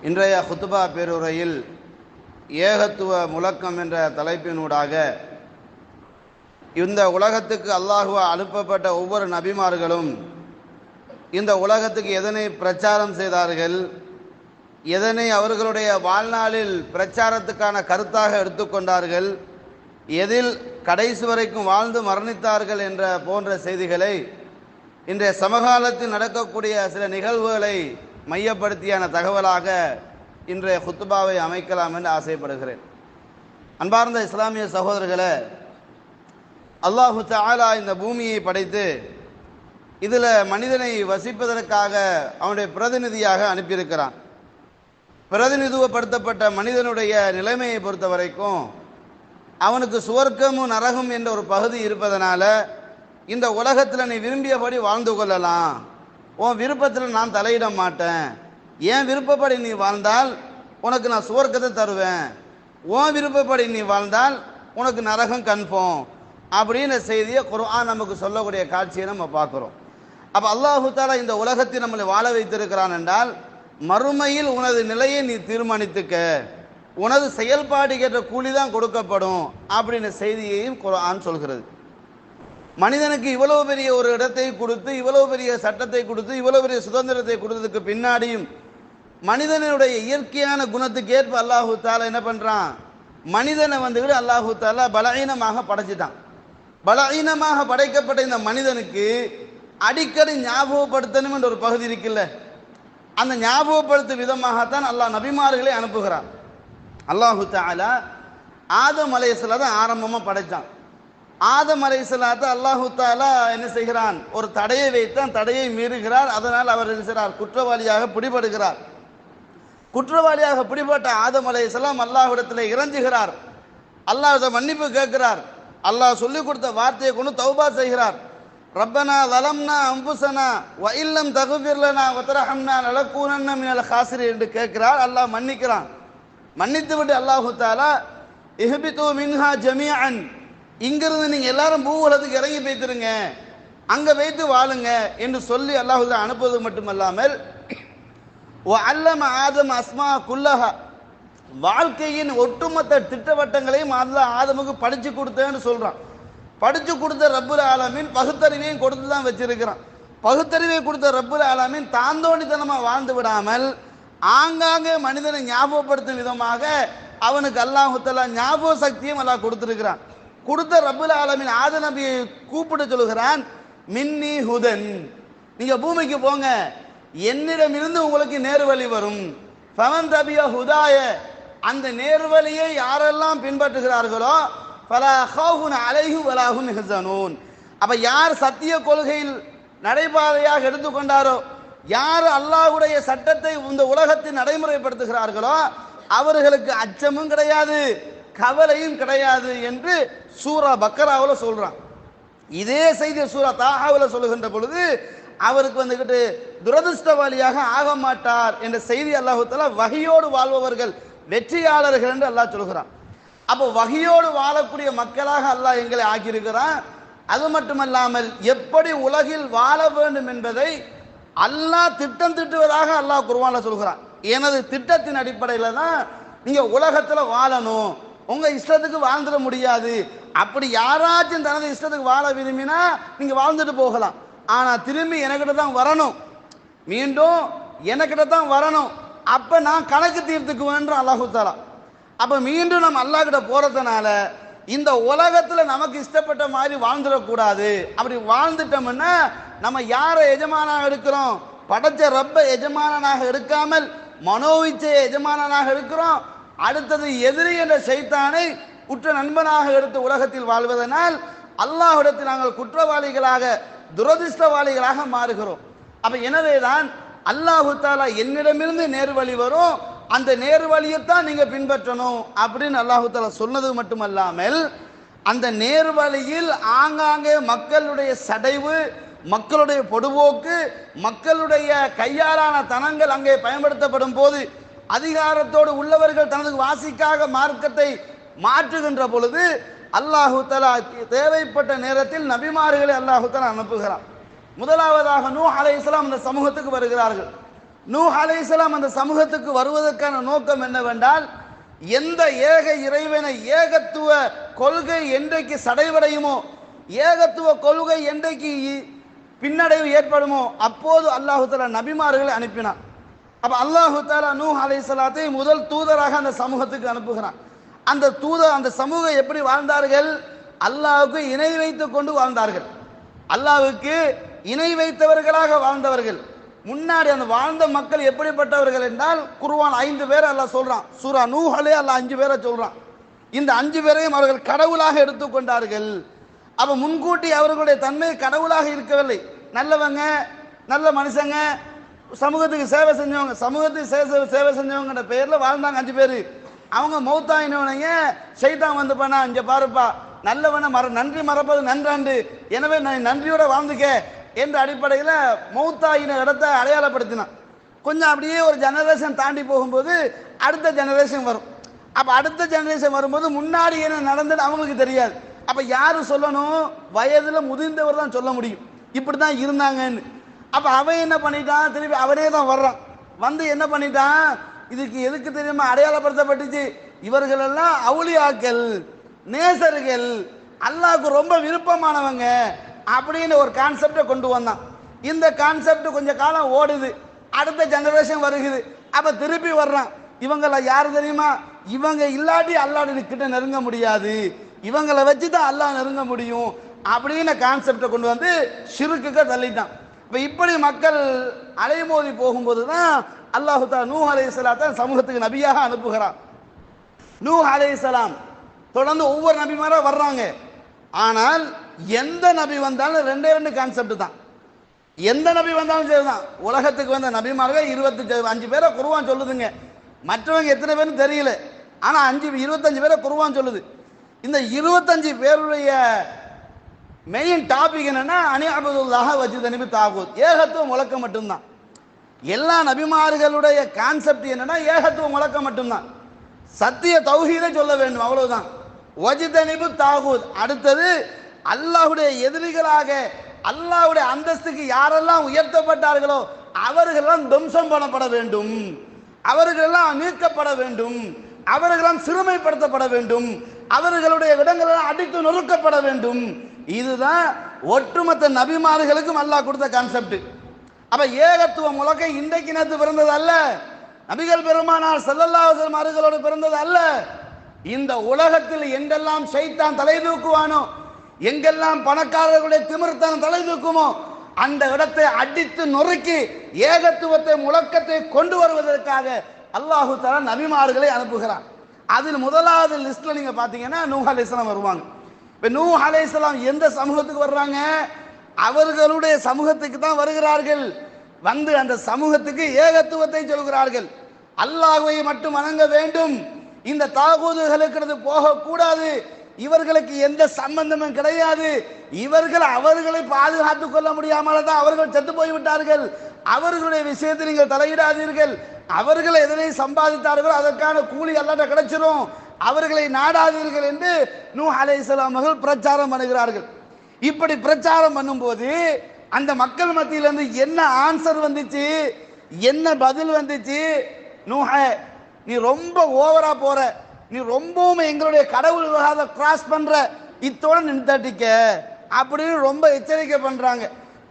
இன்றைய குத்துபா பேருரையில் ஏகத்துவ முழக்கம் என்ற தலைப்பினூடாக இந்த உலகத்துக்கு அல்லாஹ்வால் அனுப்பப்பட்ட ஒவ்வொரு நபிமார்களும் இந்த உலகத்துக்கு எதனை பிரச்சாரம் செய்தார்கள், எதனை அவர்களுடைய வாழ்நாளில் பிரச்சாரத்துக்கான கருத்தாக எடுத்துக்கொண்டார்கள், எதில் கடைசி வரைக்கும் வாழ்ந்து மரணித்தார்கள் என்ற போன்ற செய்திகளை இன்றைய சமகாலத்தில் நடக்கக்கூடிய சில நிகழ்வுகளை மையப்படுத்தியான தகவலாக இன்றைய குத்துபாவை அமைக்கலாம் என்று ஆசைப்படுகிறேன். அன்பார்ந்த இஸ்லாமிய சகோதரர்களே, அல்லாஹு தஆலா இந்த பூமியை படைத்து இதில் மனிதனை வசிப்பதற்காக அவனுடைய பிரதிநிதியாக அனுப்பியிருக்கிறான். பிரதிநிதித்துவப்படுத்தப்பட்ட மனிதனுடைய நிலைமையை பொறுத்த வரைக்கும் அவனுக்கு சுவர்க்கமும் நரகம் என்ற ஒரு பகுதி இருப்பதனால இந்த உலகத்தில் நீ விரும்பியபடி வாழ்ந்து கொள்ளலாம், உன் விருப்பத்தில் நான் தலையிட மாட்டேன், என் விருப்பப்படி நீ வாழ்ந்தால் உனக்கு நான் சுவர்க்கத்தை தருவேன், உன் விருப்பப்படி நீ வாழ்ந்தால் உனக்கு நரகம் கன்ஃபார்ம் அப்படின்ற செய்தியை குர்ஆன் நமக்கு சொல்லக்கூடிய காட்சியை நம்ம பார்க்குறோம். அப்போ அல்லாஹு தஆலா இந்த உலகத்தில் நம்மளை வாழ வைத்திருக்கிறான் என்றால் மறுமையில் உனது நிலையை நீ தீர்மானித்துக்க, உனது செயல்பாடுகேற்ற கூலி தான் கொடுக்கப்படும் அப்படின்ற செய்தியையும் குர்ஆன் சொல்கிறது. மனிதனுக்கு இவ்வளவு பெரிய ஒரு இடத்தை கொடுத்து, இவ்வளவு பெரிய சட்டத்தை கொடுத்து, இவ்வளவு பெரிய சுதந்திரத்தை கொடுத்ததுக்கு பின்னாடியும் மனிதனுடைய இயற்கையான குணத்துக்கு ஏற்ப அல்லாஹு தஆலா என்ன பண்ணுறான், மனிதனை வந்துக்கிட்டு அல்லாஹு தஆலா பலவீனமாக படைச்சிட்டான். பலவீனமாக படைக்கப்பட்ட இந்த மனிதனுக்கு அடிக்கடி ஞாபகப்படுத்தணும் என்ற ஒரு பகுதி இருக்குல்ல, அந்த ஞாபகப்படுத்தும் விதமாகத்தான் அல்லாஹ் நபிமார்களை அனுப்புகிறான். அல்லாஹு தஆலா ஆதம் அலைஹிஸ்ஸலாம் தான் ஆரம்பமாக படைத்தான். ஆதம் அலைஹிஸ்ஸலாத்தை அல்லாஹு தஆலா என்ன செய்கிறான், ஒரு தடையை வைத்தான், தடையை மீறுகிறார். அதனால் அவர் என்ன செய்கிறார், குற்றவாளியாக பிடிபடுகிறார். குற்றவாளியாக பிடிபட்ட ஆதம் அலைஹிஸ்ஸலாம் அல்லாஹ்விடத்தில் இறங்குகிறார். அல்லாஹ் மன்னிப்பு கேட்கிறார். அல்லாஹ் சொல்லிக் கொடுத்த வார்த்தையை கொண்டு தௌபா செய்கிறார். ரப்பனா ஸலம்னா அன்ஃபுஸனா வ இல்லம் தக்ஃபிர் லனா வ தர்ஹம்னா லனகூனன்ன மினல் காசிரீன் என்று கேட்கிறார். அல்லாஹ் மன்னிக்கிறான். மன்னித்து விட்டு அல்லாஹு தஆலா இஹ்பிது மின்ஹா ஜமீஅன், இங்கிருந்து நீங்க எல்லாரும் பூவுலகத்துக்கு இறங்கி வைத்திருங்க, அங்க வைத்து வாழுங்க என்று சொல்லி அல்லாஹ் அனுப்புவது மட்டுமல்லாமல் அல்லம ஆதம் அஸ்மா குல்லஹா, வாழ்க்கையின் ஒட்டுமொத்த திட்டவட்டங்களையும் அல்லாஹ் ஆதமுக்கு படிச்சு கொடுத்தேன்னு சொல்றான். படிச்சு கொடுத்த ரப்புல் ஆலமீன் பகுத்தறிவையும் கொடுத்து தான் வச்சிருக்கிறான். பகுத்தறிவை கொடுத்த ரப்புல் ஆலமீன் தாந்தோண்டித்தனமாக வாழ்ந்து விடாமல் ஆங்காங்கே மனிதனை ஞாபகப்படுத்தும் விதமாக அவனுக்கு அல்லாஹு தஆலா ஞாபக சக்தியும் அல்லாஹ் கொடுத்திருக்கிறான். கொடுத்த ரப்புல் ஆலமீன் ஆதம் நபியை கூப்பிட்டு சொல்கிறான், மின்னி ஹுதன், நீங்க பூமிக்கு போங்க, என்னிடமிருந்து உங்களுக்கு நேர்வழி வரும். ஃபமன் தபிய ஹுதாய, அந்த நேர்வழியை யாரெல்லாம் பின்பற்றுகிறார்களோ ஃபலா ஹௌஃபுன் அலைஹிம் வலா ஹும் யஹ்ஸனூன். அப்ப யார் சத்திய கொள்கையில் நடைபாதையாக எடுத்துக்கொண்டாரோ, யார் அல்லாஹ்வுடைய சட்டத்தை இந்த உலகத்தில் நடைமுறைப்படுத்துகிறார்களோ அவர்களுக்கு அச்சமும் கிடையாது, கவலையும் கிடையாது என்று சூரா பக்கராவில் சொல்றான். இதே செய்தி சூரா தாஹாவில் சொல்லுகின்ற பொழுது அவருக்கு வந்துகிட்டு துரதிருஷ்டவாளியாக ஆக மாட்டார் என்ற செய்தி அல்லாஹு தஆலா வஹியோடு வாழ்பவர்கள் வெற்றியாளர்கள் என்று அல்லாஹ் சொல்கிறான். அப்போ வஹியோடு வாழக்கூடிய மக்களாக அல்லாஹ் எங்களை ஆக்கியிருக்கிறான். அது மட்டுமல்லாமல் எப்படி உலகில் வாழ வேண்டும் என்பதை அல்லாஹ் திட்டம் திட்டுவதாக அல்லாஹ் குர்ஆன்ல சொல்கிறான். எனது திட்டத்தின் அடிப்படையில் தான் நீங்க உலகத்துல வாழணும், உங்க இஷ்டத்துக்கு வாழ்ந்துட முடியாது. அப்படி யாராச்சும் தனது இஷ்டத்துக்கு வாழ விரும்பினா நீங்க வாழ்ந்துட்டு போகலாம், ஆனா திரும்பி எனக்கிட்ட தான் வரணும், மீண்டும் எனக்கிட்ட தான் வரணும், அப்ப நான் கணக்கு தீர்த்துக்குவேன்ற அல்லாஹு தஆலா. அப்ப மீண்டும் நம்ம அல்லாஹ் கிட்ட போறதுனால இந்த உலகத்துல நமக்கு இஷ்டப்பட்ட மாதிரி வாழ்ந்துடக்கூடாது. அப்படி வாழ்ந்துட்டோம்னா நம்ம யாரை எஜமானாக இருக்கிறோம், படைச்ச ரப்ப எஜமானனாக இருக்காமல் மனோவிச்சை எஜமானனாக இருக்கிறோம். அடுத்தது எதிரி என்ற சைத்தானை உற்ற நண்பனாக எடுத்து உலகத்தில் வாழ்வதனால் அல்லாஹ்விடத்தில் நாங்கள் குற்றவாளிகளாக துரதிர்ஷ்டவாளிகளாக மாறுகிறோம். அப்ப எனவேதான் அல்லாஹு தஆலா என்னிடமிருந்து நேர்வழி வரும், அந்த நேர்வழியைத்தான் நீங்க பின்பற்றணும் அப்படின்னு அல்லாஹு தஆலா சொன்னது மட்டுமல்லாமல் அந்த நேர்வழியில் ஆங்காங்கே மக்களுடைய சடைவு, மக்களுடைய பொடுபோக்கு, மக்களுடைய கையாலான தனங்கள் அங்கே பயன்படுத்தப்படும் போது அதிகாரத்தோடு உள்ளவர்கள் தனது வாசிக்காக மார்க்கத்தை மாற்றுகின்ற பொழுது அல்லாஹு தஆலா தேவைப்பட்ட நேரத்தில் நபிமார்களை அல்லாஹு தஆலா அனுப்புகிறார். முதலாவதாக நூஹ் அலைஹிஸ்ஸலாம் இந்த சமூகத்துக்கு வருகிறார்கள். நூஹ் அலைஹிஸ்ஸலாம் அந்த சமூகத்துக்கு வருவதற்கான நோக்கம் என்னவென்றால், எந்த ஏக இறைவனை ஏகத்துவ கொள்கை என்றைக்கு சடைவடையுமோ, ஏகத்துவ கொள்கை என்றைக்கு பின்னடைவு ஏற்படுமோ, அப்போது அல்லாஹு தஆலா நபிமார்களை அனுப்பினான். அப்ப அல்லாஹு தஆலா நூஹ் அலைஹிஸ்ஸலாத்தை முதல் தூதராக அந்த சமூகத்துக்கு அனுப்புகிறான். அந்த தூதர், அந்த சமூகம் எப்படி வாழ்ந்தார்கள்? அல்லாஹ்வுக்கு இணை வைத்துக் கொண்டு வாழ்ந்தார்கள். அல்லாஹ்வுக்கு இணை வைத்தவர்களாக வாழ்ந்தவர்கள். முன்னாடி அந்த வாழ்ந்த மக்கள் எப்படிப்பட்டவர்கள் என்றால், குர்ஆன் 5 பேரை அல்லாஹ் சொல்றான். சூரா நூஹ்லே அல்லாஹ் 5 பேரை சொல்றான். இந்த 5 பேரையும் அவர்கள் கடவுளாக எடுத்துக்கொண்டார்கள். அப்ப முன்கூட்டி அவர்களுடைய தன்மை கடவுளாக இருக்கவில்லை. நல்லவங்க, நல்ல மனுஷங்க, சமூகத்துக்கு சேவை செஞ்சவங்க, சமூகத்துக்கு சேவை செஞ்சவங்க பேர்ல வாழ்ந்தாங்க 5 பேர். அவங்க மௌத்தாயினவனைய ஷைத்தான் வந்து பண்ணா, இங்க பாருப்பா, நல்லவன நன்றி மறப்பது நன்றாண்டு, எனவே நான் நன்றியோட வாழ்ந்துக்க என்ற அடிப்படையில் மௌத்தாயின இடத்தை அடையாளப்படுத்தினான். கொஞ்சம் அப்படியே ஒரு ஜெனரேஷன் தாண்டி போகும்போது அடுத்த ஜெனரேஷன் வரும். அப்ப அடுத்த ஜெனரேஷன் வரும்போது முன்னாடி என்ன நடந்தது அவங்களுக்கு தெரியாது. அப்ப யாரு சொல்லணும்? வயதுல முதிர்ந்தவர் தான் சொல்ல முடியும், இப்படிதான் இருந்தாங்கன்னு. அப்ப அவன் என்ன பண்ணிட்டான்? திருப்பி அவனே தான் வர்றான். வந்து என்ன பண்ணிட்டான்? இதுக்கு எதுக்கு தெரியுமா அடையாளப்படுத்தப்பட்டுச்சு? இவர்கள் எல்லாம் அவுலியாக்கள், நேசர்கள், அல்லாஹ்வுக்கு ரொம்ப விருப்பமானவங்க அப்படின்னு ஒரு கான்செப்டை கொண்டு வந்தான். இந்த கான்செப்ட் கொஞ்ச காலம் ஓடுது, அடுத்த ஜெனரேஷன் வருகுது. அப்ப திருப்பி வர்றான். இவங்கள யாரு தெரியுமா? இவங்க இல்லாட்டி அல்லாஹ் கிட்ட நெருங்க முடியாது, இவங்களை வச்சு தான் அல்லாஹ் நெருங்க முடியும் அப்படின்னு கான்செப்டை கொண்டு வந்து ஷிர்க்குக்கு தள்ளிட்டான். இப்படி மக்கள் அலைமோதி போகும்போது தான் அல்லாஹ் தஆலா நூஹ் அலைஹிஸ்ஸலாத்தை சமூகத்துக்கு நபியாக அனுப்புகிறான். நூஹ் அலைஹிஸ்ஸலாம் தொடர்ந்து ஒவ்வொரு நபிமாரா வர்றாங்க. ஆனால் எந்த நபி வந்தாலும் ரெண்டு கான்செப்ட் தான். எந்த நபி வந்தாலும் சரிதான். உலகத்துக்கு வந்த நபிமார்கள் 25 பேரை குர்ஆன் சொல்லுதுங்க. மற்றவங்க எத்தனை பேரும் தெரியல, ஆனா 25 பேரை குர்ஆன் சொல்லுது. இந்த 25 பேருடைய மெயின் டாபிக் என்னன்னா, அனிஅபுதுல்லாஹ வஜ்தனிபு தாகூத், ஏகத்துவம் முழக்கம் மட்டும்தான். எல்லா நபிமார்களுடைய கான்செப்ட் என்னன்னா ஏகத்துவம் முழக்கம் மட்டும்தான். சத்திய தௌஹீதை சொல்ல வேண்டும், அவ்வளவுதான். வஜ்தனிபு தாகூத். அடுத்தது அல்லாஹ்வுடைய எதிரிகளாக அல்லாஹ்வுடைய அந்தஸ்துக்கு யாரெல்லாம் உயர்த்தப்பட்டார்களோ அவர்களெல்லாம் துவம்சம் பண்ணப்பட வேண்டும், அவர்களெல்லாம் நீக்கப்பட வேண்டும், அவர்களெல்லாம் சிறுமைப்படுத்தப்பட வேண்டும், அவர்களுடைய இடங்களெல்லாம் அடித்து நொறுக்கப்பட வேண்டும். இதுதான் ஒட்டுமொத்த நபிமார்களுக்கும் அல்லாஹ் கொடுத்த கான்செப்ட். அப்ப ஏகத்துவ முழக்கம் இன்றைக்கு நேற்று பிறந்தது அல்ல, நபிகள் பெருமானார் ஸல்லல்லாஹு அலைஹி வஸல்லம் அவர்களோடு பிறந்தது அல்ல. இந்த உலகத்தில் எங்கெல்லாம் ஷைத்தான் தலை தூக்குவானோ, எங்கெல்லாம் பணக்காரர்களுடைய திமிர்த்தனம் தலை தூக்குமோ, அந்த இடத்தை அடித்து நொறுக்கி ஏகத்துவத்தை முழக்கத்தை கொண்டு வருவதற்காக அல்லாஹு தஆலா நபிமார்களை அனுப்புகிறான். அதில் முதலாவது லிஸ்ட்ல நீங்க பாத்தீங்கன்னா நூஹ் அலைஹிஸ்ஸலாம் வருவாங்க. இப்ப நூஹ் அலைஹிஸ்ஸலாம் எந்த சமூகத்துக்கு வர்றாங்க? அவர்களுடைய சமூகத்துக்கு தான் வருகிறார்கள். வந்து அந்த சமூகத்துக்கு ஏகத்துவத்தை சொல்கிறார்கள். அல்லாஹ்வை மட்டும் வணங்க வேண்டும், இந்த தாகூதுகளுக்கு போகக்கூடாது, இவர்களுக்கு எந்த சம்பந்தமும் கிடையாது, இவர்கள் அவர்களை பாதுகாத்துக் கொள்ள முடியாமல் தான் அவர்கள் செத்து போய்விட்டார்கள், அவர்களுடைய விஷயத்தை நீங்கள் தலையிடாதீர்கள், அவர்கள் எதனை சம்பாதித்தார்களோ அதற்கான கூலி அல்லாஹ்ட்ட கிடைச்சிரும், அவர்களை நாடாதீர்கள் என்று நூஹ் அலைஹிஸ்ஸலாம் அவர்கள் பிரச்சாரம் பண்ணுகிறார்கள். இப்படி பிரச்சாரம் பண்ணும்போது அந்த மக்கள் மத்தியிலிருந்து என்ன ஆன்சர் வந்துச்சு, என்ன பதில் வந்துச்சு? நூஹ், நீ ரொம்ப ஓவரா போற, நீ ரொம்பவும் எங்களுடைய கடவுள் விவகாரத்தை கிராஸ் பண்ற, இத்தோட நிறுத்திக்க அப்படின்னு ரொம்ப எச்சரிக்கை பண்றாங்க.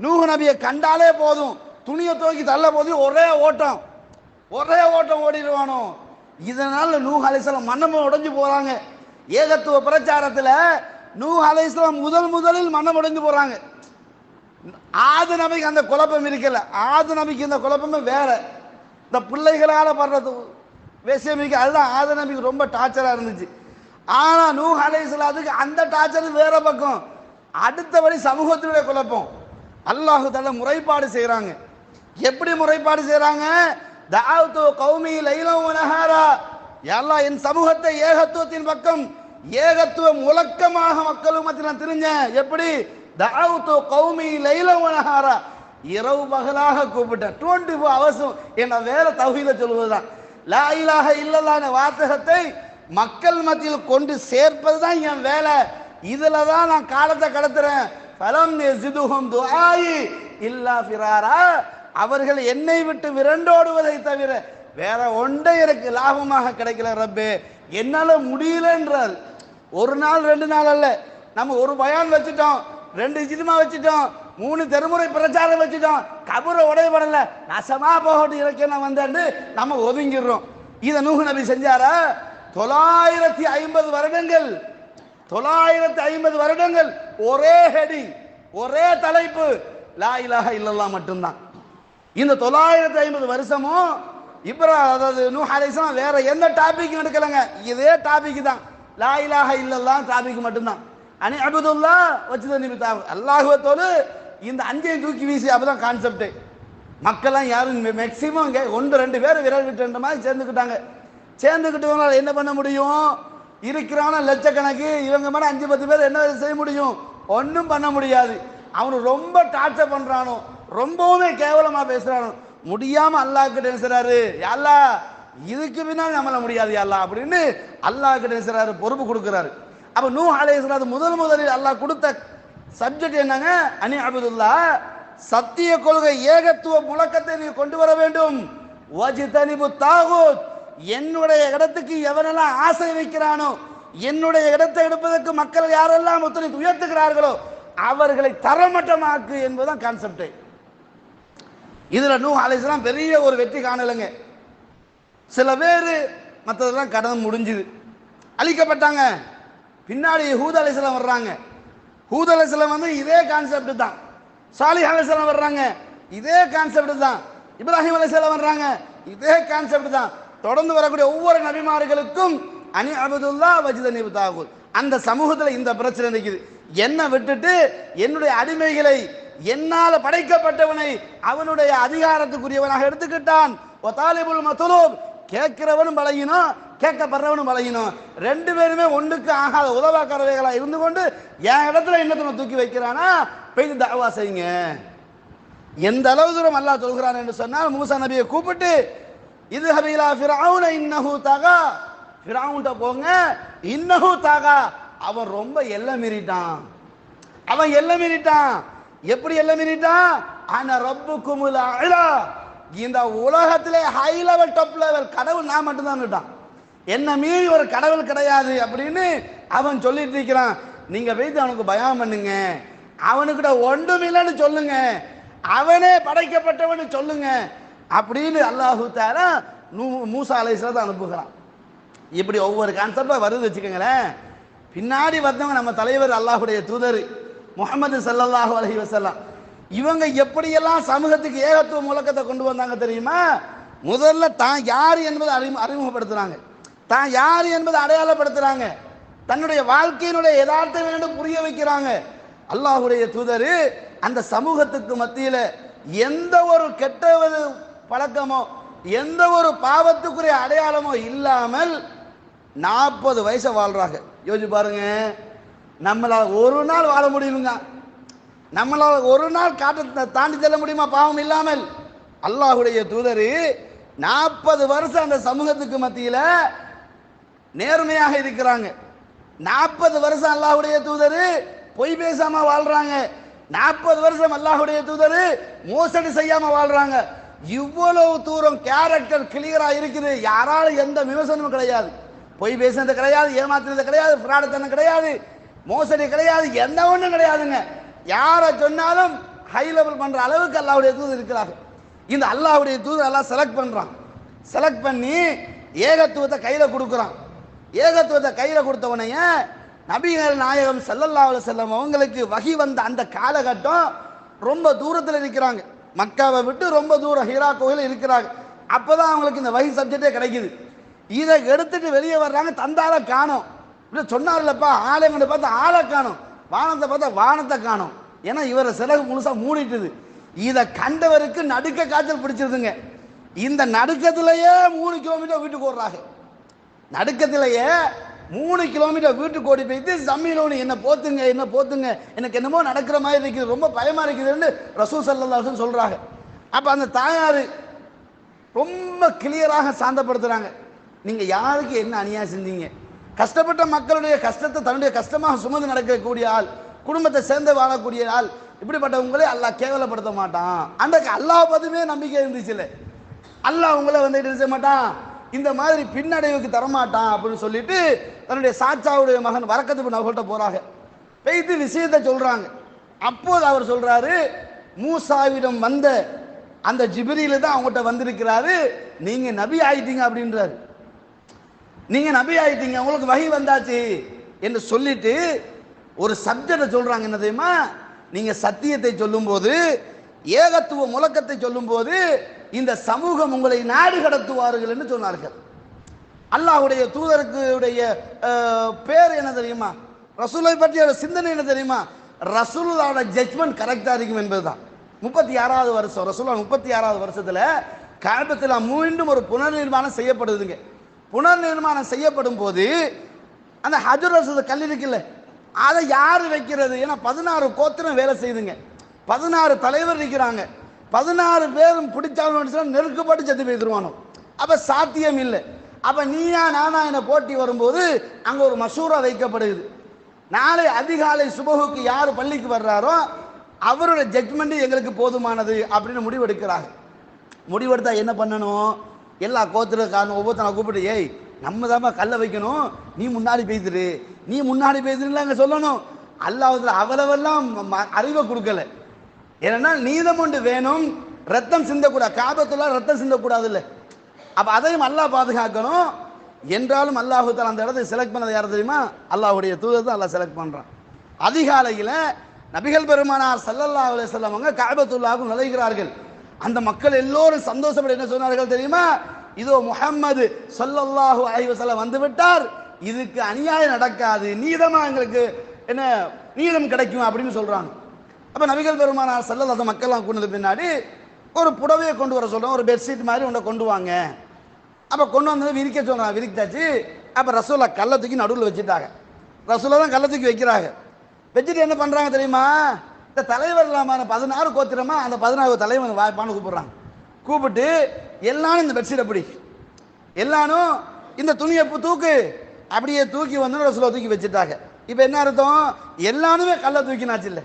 நூஹ் நபியை கண்டாலே போதும், துணியை தூக்கி தள்ள போது ஒரே ஓட்டம் ஓடிடுவானோ. இதனால நூஹ் அலைஹிஸ்ஸலாம் மனம் உடைஞ்சு போறாங்க. ஏகத்துவ பிரச்சாரத்தில் நூஹ் அலைஹிஸ்ஸலாம் முதலில் மனம் உடைஞ்சு போறாங்க. ஆது நபிக்கு அந்த குழப்பம் இருக்கல, ஆது நபிக்கு இந்த குழப்பமே வேற, இந்த பிள்ளைகளால படுறது விஷயம் இருக்கு, அதுதான் ஆது நபிக்கு ரொம்ப டார்ச்சரா இருந்துச்சு. ஆனா நூஹ் அலைஹிஸ்ஸலாத்துக்கு அந்த டார்ச்சர் வேற பக்கம், அடுத்தபடி சமூகத்தினுடைய குழப்பம். அல்லாஹ் தஆலா முறைப்பாடு செய்யறாங்க. எப்படி முறைப்பாடு செய்யறாங்க? தஅவுது கௌமி லைலன் வ நஹாரா, யா அல்லாஹ் என் சமூகத்தை ஏகத்துவத்தின் பக்கம், ஏகத்துவ முழக்கமாக மக்கள் மத்தியில் நான் தெரிஞ்சேன். எப்படி? தஅவுது கௌமி லைலன் வ நஹாரா, இரவு பகலாக கூப்பிட்டேன். 24 hours என்ன வேலை தௌஹீத சொல்வதுதான். லா இலாஹ இல்லல்லாஹ் என்ற வார்த்தகத்தை மக்கள் மத்தியில் கொண்டு சேர்ப்பது தான் என் வேலை. இதுல தான் நான் காலத்தை கடத்துறேன். ஃபலம் யஸிதுஹும் துஆஇ இல்லா ஃபிராரா, அவர்கள் என்னை விட்டு விரண்டோடுவதை தவிர வேற ஒன்றை எனக்கு லாபமாக கிடைக்கல ரப்பே, என்னால முடியலன்றார். ஒரு நாள் 2 நாள் அல்ல, நம்ம ஒரு பயான் வச்சுட்டோம், 2 இஜ்மா வச்சுட்டோம், 3 தெருமுறை பிரச்சாரம் வச்சுட்டோம், கபரை உடையப்படல, நசமா போகட்டும் இலக்கிய நான் வந்தேன்னு நம்ம ஒதுங்கிடுறோம். இதை நூஹ் நபி செஞ்சாரா? 950 வருடங்கள் 950 வருடங்கள் ஒரே ஹெடிங், ஒரே தலைப்பு, லா இலாஹ இல்லல்லாஹ் மட்டும்தான். இந்த 950 வருஷமும் அதாவது நூஹ் அலைஹிஸ்ஸலாம் வேற எந்த டாபிக்கும் எடுக்கலங்க, இதே டாபிக் தான், லா இலாஹ இல்லல்லாஹ் டாபிக் மட்டும்தான். அனி அபுதுல்லாஹ் வச்சுதனி பிதாகுத், அல்லாஹ்வத்தோடு இந்த 5ஐயும் தூக்கி வீசி, அப்பதான் கான்செப்ட். மக்கள்லாம் யாரும் மேக்சிமம் 1-2 பேர் விரல் விட்டுன்ற மாதிரி சேர்ந்துக்கிட்டாங்க. சேர்ந்துக்கிட்டவங்களால என்ன பண்ண முடியும்? இருக்கிறான லட்சக்கணக்கு, இவங்க மேல 5-10 பேர் என்ன செய்ய முடியும்? ஒன்றும் பண்ண முடியாது. அவனு ரொம்ப டார்ச்சர் பண்றானோ, ரொம்பவுமே கேவலமா பேசுறானோ, முடியாம அல்லாஹ் கிட்ட பேசுறாரு, அல்லாஹ் இதுக்கு பின்னால் நம்மள முடியாது அல்லாஹ் அப்படின்னு அல்லாஹ் கிட்ட பேசுறாரு, பொறுப்பு கொடுக்கிறாரு. அப்ப நூஹ் அலைஹிஸ்ஸலாம் முதலில் அல்லாஹ் கொடுத்த சப்ஜெக்ட் என்னங்க? அனி அபுதுல்லாஹ், சத்திய கொள்கை ஏகத்துவ முழக்கத்தை நீ கொண்டு வர வேண்டும். வஜ்தனிபு தாகூத், என்னுடைய இடத்துக்கு எவனெல்லாம் ஆசை வைக்கிறானோ, என்னுடைய இடத்தை எடுப்பதற்கு மக்கள் யாரெல்லாம் ஒத்துழைத்து உயர்த்துகிறார்களோ அவர்களை தரமட்டமாக்கு என்பதுதான் கான்செப்ட். இதுல நூஹ் அலைஹிஸ்ஸலாம் பெரிய ஒரு வெற்றி காணலைங்க. சில பேர் மற்றதெல்லாம் கடந்து முடிஞ்சுது, அழிக்கப்பட்டாங்க. பின்னாடி ஹூத் அலைஹிஸ்ஸலாம் வர்றாங்க. ஹூத் அலைஹிஸ்ஸலாம் வந்து இதே கான்செப்ட் தான். சாலிஹ் அலைஹிஸ்ஸலாம் வர்றாங்க, இதே கான்செப்ட் தான். இப்ராஹிம் அலைஹிஸ்ஸலாம் வர்றாங்க, இதே கான்செப்ட் தான். தொடர்ந்து வரக்கூடிய ஒவ்வொரு நபிமார்களுக்கும் அனி அபுதுல்லாஹ் வஜ்தனிபு தாகூத். அந்த சமூகத்தில் இந்த பிரச்சனை இருக்குது. என்ன விட்டுட்டு என்னுடைய அடிமைகளை, என்னால படைக்கப்பட்டவனை அவனுடைய அதிகாரத்துக்குரியவனாக எடுத்துக்கிட்டான். ஒதாலிபுல் மத்லூப், கேட்கிறவனும் பழகினோம், கேட்கப்படுறவனும் பழகினோம். 2 பேருமே ஒன்றுக்கு ஆகாத உதவாக்கரவைகளா இருந்து கொண்டு என் இடத்துல என்னத்தை தூக்கி வைக்கிறானா, போய் தஅவா செய்யுங்க. எந்த அளவு தூரம் அல்லாஹ் சொல்கிறான் என்று சொன்னால், மூசா நபியை கூப்பிட்டு இது ஹபீலா ஃபிரௌன இன்னஹு தகா, ஃபிரௌன்ட்ட போங்க, இன்னஹு தகா, அவன் ரொம்ப எல்லை மீறிட்டான். அவன் எல்லை மீறிட்டான். எப்படி எல்லை மீறிட்டான்? அன ரப்புக்குமுல் அலா, இந்த உலகத்திலே ஹை லெவல் டாப் லெவல் கடவுள் நான் மட்டும்தான் விட்டான், என்ன மீறி ஒரு கடவுள் கிடையாது அப்படின்னு அவன் சொல்லிட்டு இருக்கிறான். நீங்க போயிட்டு அவனுக்கு பயம் பண்ணுங்க, அவனுக்கிட்ட ஒன்றுமில்லைன்னு சொல்லுங்க, அவனே படைக்கப்பட்டவன்னு சொல்லுங்க அப்படின்னு அல்லாஹு தஆலா மூசா அலைஹிஸ்ஸலாத்தை அனுப்புகிறான். இப்படி ஒவ்வொரு கான்செப்டா வருது வச்சுக்கோங்களேன். பின்னாடி வந்தவங்க நம்ம தலைவர் அல்லாஹுடைய தூதர் முஹம்மது ஸல்லல்லாஹு அலைஹி வஸல்லம், இவங்க எப்படியெல்லாம் சமூகத்துக்கு ஏகத்துவ முழக்கத்தை கொண்டு வந்தாங்க தெரியுமா? முதல்ல தான் யார் என்பதை அறிமுகப்படுத்துறாங்க, தான் யார் என்பதை அடையாளப்படுத்துறாங்க, தன்னுடைய வாழ்க்கையினுடைய யதார்த்தம் என்று புரிய வைக்கிறாங்க. அல்லாஹுடைய தூதர் அந்த சமூகத்துக்கு மத்தியில் எந்த ஒரு கெட்ட பழக்கமோ, எந்த ஒரு பாவத்துக்குரிய அடையாளமோ இல்லாமல் 40 வயசை வாழ்றாங்க. யோசிச்சு பாருங்க, நம்மளால் ஒரு நாள் வாழ முடியுங்க, நம்மளால் ஒரு நாள் காட்ட தாண்டி செல்ல முடியுமா பாவம் இல்லாமல்? அல்லாஹுடைய தூதர் 40 வருஷம் அந்த சமூகத்துக்கு மத்தியில் நேர்மையாக இருக்கிறாங்க. 40 வருஷம் அல்லாஹுடைய தூதர் பொய் பேசாம வாழ்றாங்க. 40 வருஷம் அல்லாஹுடைய தூதர் மோசடி செய்யாம வாழ்றாங்க. இவ்வளவு தூரம் கேரக்டர் கிளியரா இருக்குது, யாராலும் எந்த விமர்சனமும் கிடையாது, பொய் பேசுனது கிடையாது, ஏமாத்துறது கிடையாது, ஃப்ராடுத்தனம் கிடையாது, மோசடி கிடையாது, எந்த ஒன்றும் கிடையாதுங்க. யாரை சொன்னாலும் ஹை லெவல் பண்ற அளவுக்கு அல்லாஹ்வுடைய தூதர் இருக்கிறாங்க. இந்த அல்லாஹ்வுடைய தூதர் எல்லாம் செலக்ட் பண்றான். செலக்ட் பண்ணி ஏகத்துவத்தை கையில கொடுக்குறான். ஏகத்துவத்தை கையில கொடுத்தவனைய நபிகள் நாயகம் ஸல்லல்லாஹு அலைஹி வஸல்லம் அவங்களுக்கு வகி வந்த அந்த காலகட்டம் ரொம்ப தூரத்தில் இருக்கிறாங்க, மக்காவை விட்டு ரொம்ப தூரம் ஹீரா கோயில் இருக்கிறாங்க. அப்பதான் அவங்களுக்கு இந்த வகி சப்ஜெக்டே கிடைக்குது. இதை எடுத்துட்டு வெளியே வர்றாங்க, தந்தால காணும். சொன்னார்லப்பா ஆலயங்களை பார்த்தா ஆளை காணும், வானத்தை பார்த்தா வானத்தை காணும். ஏன்னா இவரை சிறகு முழுசா மூடிட்டுது. இதை கண்டவருக்கு நடுக்க காய்ச்சல் பிடிச்சிருதுங்க. இந்த நடுக்கத்திலேயே 3 கிலோமீட்டர் வீட்டுக்கு ஓடுறாங்க. நடுக்கத்திலேயே 3 கிலோமீட்டர் வீட்டுக்கு ஓடி போயிட்டு ஜம்மீலோனு என்ன போத்துங்க, என்ன போத்துங்க, எனக்கு என்னமோ நடக்கிற மாதிரி இருக்குது, ரொம்ப பயமா இருக்குதுன்னு ரசூல் ஸல்லல்லாஹு அலைஹி வஸல்லம் சொல்றாங்க. அப்ப அந்த தாயாரு ரொம்ப கிளியராக சாந்தப்படுத்துறாங்க, நீங்க யாருக்கு என்ன அநியாயம் செஞ்சீங்க? கஷ்டப்பட்ட மக்களுடைய கஷ்டத்தை தன்னுடைய கஷ்டமாக சுமந்து நடக்கக்கூடிய ஆள், குடும்பத்தை சேர்ந்து வாழக்கூடிய ஆள், இப்படிப்பட்டவங்களே அல்லாஹ் கேவலப்படுத்த மாட்டான். அன்றைக்கு அல்லாஹ் பத்தியுமே நம்பிக்கை இருந்துச்சுல்ல, அல்லாஹ் உங்களை வந்து என்ன செய்ய மாட்டான், இந்த மாதிரி பின்னடைவுக்கு தரமாட்டான் அப்படின்னு சொல்லிட்டு தன்னுடைய சாச்சாவுடைய மகன் வரக்கத்து பின் அவர்கள்ட்ட போறாங்க. பெய்து விஷயத்தை சொல்றாங்க. அப்போது அவர் சொல்றாரு, மூசாவிடம் வந்த அந்த ஜிப்ரீல் தான் அவங்ககிட்ட வந்திருக்கிறாரு, நீங்க நபி ஆயிட்டீங்க அப்படின்றாரு. நீங்க நபி ஆயிட்டீங்க, உங்களுக்கு வஹி வந்தாச்சு என்று சொல்லிட்டு ஒரு சப்ஜெக்டை சொல்றாங்க. என்ன தெரியுமா, நீங்க சத்தியத்தை சொல்லும் போது, ஏகத்துவ முழக்கத்தை சொல்லும் போது இந்த சமூகம் உங்களை நாடு கடத்துவார்கள் என்று சொன்னார்கள். அல்லாஹ்வுடைய தூதருக்கு பேர் என்ன தெரியுமா, ரசூலை பற்றிய சிந்தனை என்ன தெரியுமா, ரசூலுல்லாஹ்வோட ஜட்ஜ்மெண்ட் கரெக்டா இருக்கும் என்பதுதான். 36வது வருஷம் ரசூலுல்லாஹ் 36வது வருஷத்துல கஅபத்துல மீண்டும் ஒரு புனர்நிர்மாணம் செய்யப்படுதுங்க. புனர்நிர்மாணம் செய்யப்படும் போது அந்த ஹஜர் அஸ்வத் கல் இருக்குல்ல, அதை யாரு வைக்கிறது? ஏன்னா 16 கோத்திரம் வேலை செய்யுதுங்க, 16 தலைவர் இருக்கிறாங்க, 16 பேரும் பிடிச்சாலும் நெருக்கப்பட்டு செத்து போய்த்துருவானோ. அப்ப சாத்தியம் இல்லை. அப்ப நீயா நானா என போட்டி வரும்போது அங்க ஒரு மசூரா வைக்கப்படுது. நாளை அதிகாலை சுபகுக்கு யார் பள்ளிக்கு வர்றாரோ அவருடைய ஜட்ஜ்மெண்ட் எங்களுக்கு போதுமானது அப்படின்னு முடிவெடுக்கிறாங்க. முடிவெடுத்தா என்ன பண்ணணும், எல்லா கோத்திரக்காரனும் ஒவ்வொருத்தனை கூப்பிட்டு, ஏய் நம்ம தான் கல்லை வைக்கணும், நீ முன்னாடி பேசிரு, நீ முன்னாடி பேசுறீங்களா சொல்லணும். அல்லாஹ்வுல அவ்வளவெல்லாம் அறிவை கொடுக்கல. ஏன்னா நீதம் ஒன்று வேணும், ரத்தம் சிந்தக்கூடாது, காபத்துள்ள ரத்தம் சிந்தக்கூடாது இல்லை. அப்ப அதையும் அல்லாஹ் பாதுகாக்கணும். என்றாலும் அல்லாஹு தஆலா அந்த இடத்தை செலக்ட் பண்ணது யார் தெரியுமா, அல்லாஹ்வுடைய தூதர் தான் அல்லாஹ் செலக்ட் பண்றான். அதிகாலையில் நபிகள் பெருமானார் ஸல்லல்லாஹு அலைஹி வஸல்லம் அவங்க கஅபத்துல்லாஹ்வுக்கு நுழைகிறார்கள். அந்த மக்கள் எல்லோரும் சந்தோஷப்பட்டு என்ன சொன்னார்கள் தெரியுமா, இதோ முஹம்மது ஸல்லல்லாஹு அலைஹி வஸல்லம் வந்து விட்டார், இதுக்கு அநியாயம் நடக்காது, நீதமா எங்களுக்கு என்ன நீதம் கிடைக்கும் அப்படின்னு சொல்றாங்க. அப்ப நபிகள் பெருமானார் ஸல்லல்லாஹு அலைஹி வஸல்லம் மக்கள்லாம் கொண்டு பின்னாடி ஒரு புடவையை கொண்டு வர சொல்றோம், ஒரு பெட்ஷீட் மாதிரி ஒன்றை கொண்டு வாங்க. அப்ப கொண்டு வந்து விரிக்க சொல்றாங்க, விரித்தாச்சு. அப்ப ரசூலா கல்லை தூக்கி நடுவில் வச்சுட்டாங்க. ரசூலா தான் கல்லை தூக்கி வைக்கிறாங்க. வச்சுட்டு என்ன பண்றாங்க தெரியுமா, இந்த தலைவர் இல்லாம 16 கோத்திரமா அந்த 16 தலைவர் வாய்ப்பான்னு கூப்பிடுறாங்க. கூப்பிட்டு எல்லாரும் இந்த பெட்ஷீட் அப்படி எல்லாரும் இந்த துணியை தூக்கு, அப்படியே தூக்கி வந்து ரசூலா தூக்கி வச்சுட்டாங்க. இப்ப என்ன அர்த்தம், எல்லாருமே கல்லை தூக்கினாச்சு, இல்லை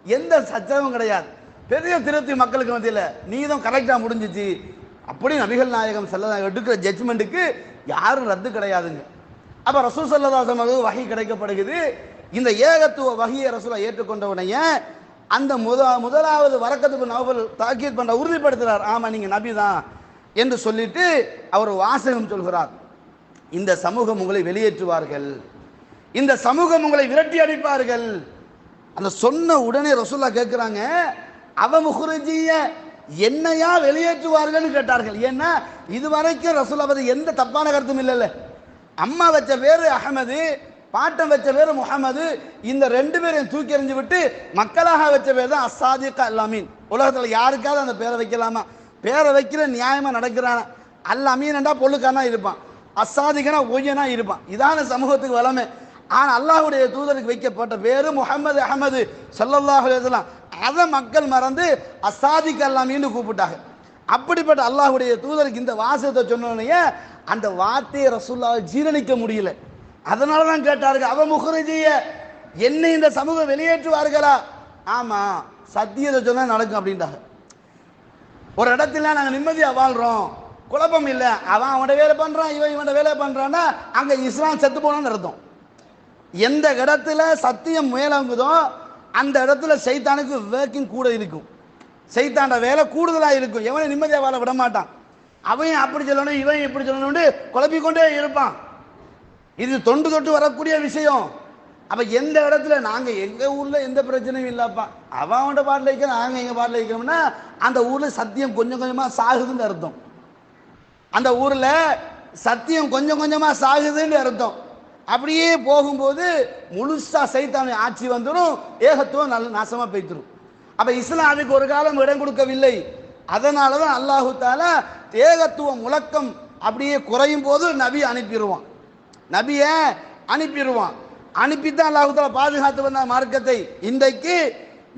எந்த சச்சரவும் கிடையாது, பெரிய திருப்தி மக்களுக்கு மத்தியில், நீதம் கரெக்டா முடிஞ்சிச்சு. அப்படி நபிகள் நாயகம் ஸல்லல்லாஹு எடுக்கிற ஜட்ஜ்மெண்ட்டுக்கு யாரும் ரத்து கிடையாதுங்க. அப்ப ரசூல் ஸல்லல்லாஹு அலைஹி வஸல்லம் வஹி கிடைக்கப்படுகிறது. இந்த ஏகத்துவ வஹியை ரசூலா ஏற்றுக்கொண்ட உடனே அந்த முதலாவது வரக்கத்து பின் நௌஃபல் தாக்கீத் பண்ண உறுதிப்படுத்துறார், ஆமா நீங்க நபி தான் என்று சொல்லிட்டு அவர் வாசகம் சொல்கிறார், இந்த சமூகம் உங்களை வெளியேற்றுவார்கள், இந்த சமூகம் உங்களை விரட்டி அடிப்பார்கள். அந்த சொன்ன உடனே ரசூலா கேட்கிறாங்க, அவ முஹ்ரிஜிய என்னையா வெளியேற்றுவார்கள் கேட்டார்கள். ஏன்னா இதுவரைக்கும் ரசூலா பத்தி எந்த தப்பான கருத்தும் இல்லைல்ல. அம்மா வச்ச பேரு அஹமது, பாட்டம் வச்ச பேரு முஹம்மது, இந்த 2 பேரையும் தூக்கி எறிஞ்சு விட்டு மக்களாக வச்ச பேர் தான் அஸ்ஸாதிக் அல் அமீன். உலகத்துல யாருக்காவது அந்த பேரை வைக்கலாமா? பேரை வைக்கிற நியாயமா நடக்கிறானா? அல் அமீன்டா பொல்லுக்கானா இருப்பான், அஸ்ஸாதிகனா ஒய்யனா இருப்பான். இதான சமூகத்துக்கு வளமை. ஆனா அல்லாஹ்வுடைய தூதருக்கு வைக்கப்பட்ட பேரு முஹம்மது அஹமது ஸல்லல்லாஹு அலைஹி வஸல்லம், அதை மக்கள் மறந்து அஸ்ஸாதிக் அல் அமீன்னு கூப்பிட்டாங்க. அப்படிப்பட்ட அல்லாஹ்வுடைய தூதருக்கு இந்த வாசகத்தை சொன்னோடனே அந்த வார்த்தையை ரசூலுல்லாஹ் ஜீரணிக்க முடியல. அதனால தான் கேட்டார்கள், அவ முஹ்ரிஜிய என்னை இந்த சமூகம் வெளியேற்றுவார்களா? ஆமா சத்தியத்தை சொன்னா நடக்கும் அப்படின்ட்டாங்க. ஒரு இடத்துல நாங்க நிம்மதியா வாழ்றோம், குழப்பம் இல்லை, அவன் அவனோட வேலை பண்றான், இவன் இவனோட வேலை பண்றான்னா அங்க இஸ்லாம் செத்து போனான்னு அர்த்தம். எந்த இடத்துல சத்தியம் மேலங்குதோ அந்த இடத்துல சைத்தானுக்கு வேக்கிங் கூட இருக்கும், சைத்தாண்ட வேலை கூடுதலா இருக்கும். எவனை நிம்மதியா வாழ விட மாட்டான். அவன் அப்படி சொல்லணும், இவன் இப்படி சொல்லணும்னு குழப்பிக்கொண்டே இருப்பான். இது தொண்டு தொட்டு வரக்கூடிய விஷயம். அப்ப எந்த இடத்துல நாங்க எங்க ஊர்ல எந்த பிரச்சனையும் இல்லப்பா, அவனோட பாட்டில் வைக்கிறோம், நாங்க எங்க பாட்டில் வைக்கிறோம்னா அந்த ஊர்ல சத்தியம் கொஞ்சம் கொஞ்சமா சாகுதுன்னு அர்த்தம். அந்த ஊர்ல சத்தியம் கொஞ்சம் கொஞ்சமா சாகுதுன்னு அர்த்தம். அப்படியே போகும்போது முழுசா சைத்தான ஆட்சி வந்துடும், ஏகத்துவம் நல்ல நாசமா போய்த்திரும். அப்ப இஸ்லாம் அதுக்கு ஒரு காலம் இடம் கொடுக்கவில்லை. அதனாலதான் அல்லாஹு தஆலா ஏகத்துவ முழக்கம் அப்படியே குறையும் போது நபி அனுப்பிடுவான், நபிய அனுப்பிடுவான். அனுப்பித்தான் அல்லாஹு தஆலா பாதுகாத்து வந்த மார்க்கத்தை இன்றைக்கு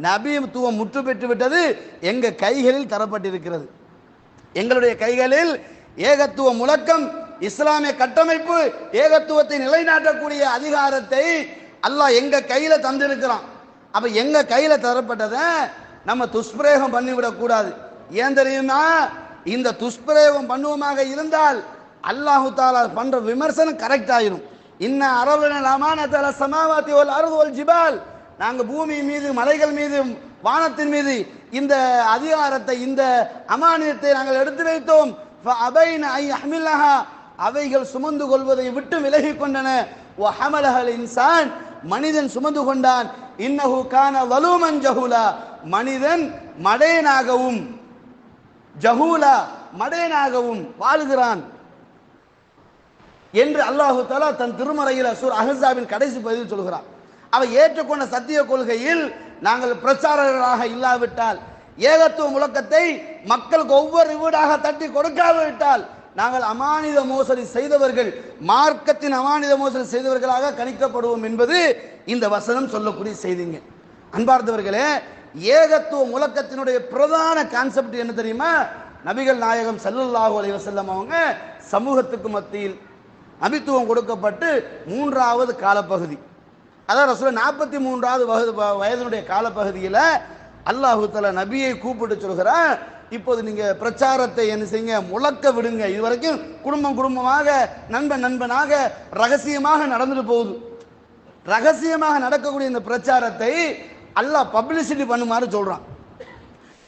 நபித்துவம் முற்று பெற்று விட்டது. எங்க கைகளில் தரப்பட்டிருக்கிறது. எங்களுடைய கைகளில் ஏகத்துவ முழக்கம், இஸ்லாமிய கட்டமைப்பு, ஏகத்துவத்தை நிலைநாட்டக்கூடிய அதிகாரத்தை அல்லாஹ் எங்க கையில தந்திருக்கிறான். அப்ப எங்க கையில தரப்பட்டதை நம்ம துஷ்பிரயோகம் பண்ணிவிடக் கூடாது. ஏன் தெரியுமா? இந்த துஷ்பிரயோகம் பண்ணுவோமாக இருந்தால் அல்லாஹு தாலா பண்ற விமர்சனம் கரெக்ட் ஆயிரும். இன்ன அரவணல் அமானத்தல சமாவாத்தி வல் அர்து வல் ஜிபால், நாங்க பூமி மீது, மலைகள் மீது, வானத்தின் மீது இந்த அதிகாரத்தை, இந்த அமானியத்தை நாங்கள் எடுத்து வைத்தோம். ஃபஅபைன ஐ யஹ்மிலஹா, அவைகள் சுமந்து கொள்வதை விட்டு விலகி கொண்டன. வ ஹமலஹல் இன்சான், மனிதன் சுமந்து கொண்டான். இன்னஹு கான வலூமன் ஜஹூலா, மனிதன் மடையனாகவும் ஜஹூலா மடையனாகவும் வாழுகிறான் என்று அல்லாஹு தஆலா தன் திருமறையில் சூரா அஹ்ஸாபின் கடைசி பகுதியில் சொல்கிறார். அவ ஏற்றுக்கொண்ட சத்திய கொள்கையில் நாங்கள் பிரச்சாரகர்களாக இல்லாவிட்டால், ஏகத்துவ முழக்கத்தை மக்களுக்கு ஒவ்வொரு வீடாக தட்டி கொடுக்காவிட்டால், நாங்கள் அமானித மோசடி செய்தவர்கள், மார்க்கத்தின் அமானித மோசடி செய்தவர்களாக கணிக்கப்படுவோம் என்பது இந்த வசனம் சொல்லக்கூடிய செய்திங்க. அன்பார்ந்தவர்களே, ஏகத்துவ முழக்கத்தினுடைய பிரதான கான்செப்ட் என்ன தெரியுமா? நபிகள் நாயகம் ஸல்லல்லாஹு அலைஹி வஸல்லம் அவங்க சமூகத்துக்கு மத்தியில் நபித்துவம் கொடுக்கப்பட்டு 3வது காலப்பகுதி, அதாவது ரசூல் 43வது வயதினுடைய காலப்பகுதியில் அல்லாஹு தஆலா நபியை கூப்பிட்டு சொல்கிறார், இப்போது நீங்க பிரச்சாரத்தை என்ன செய்யுங்க, முழக்க விடுங்க. இதுவரைக்கும் குடும்பம் குடும்பமாக, நண்பன் நண்பனாக ரகசியமாக நடந்துட்டு போகுது. ரகசியமாக நடக்கக்கூடிய இந்த பிரச்சாரத்தை அல்லாஹ் பப்ளிசிட்டி பண்ணுமாறு சொல்றான்.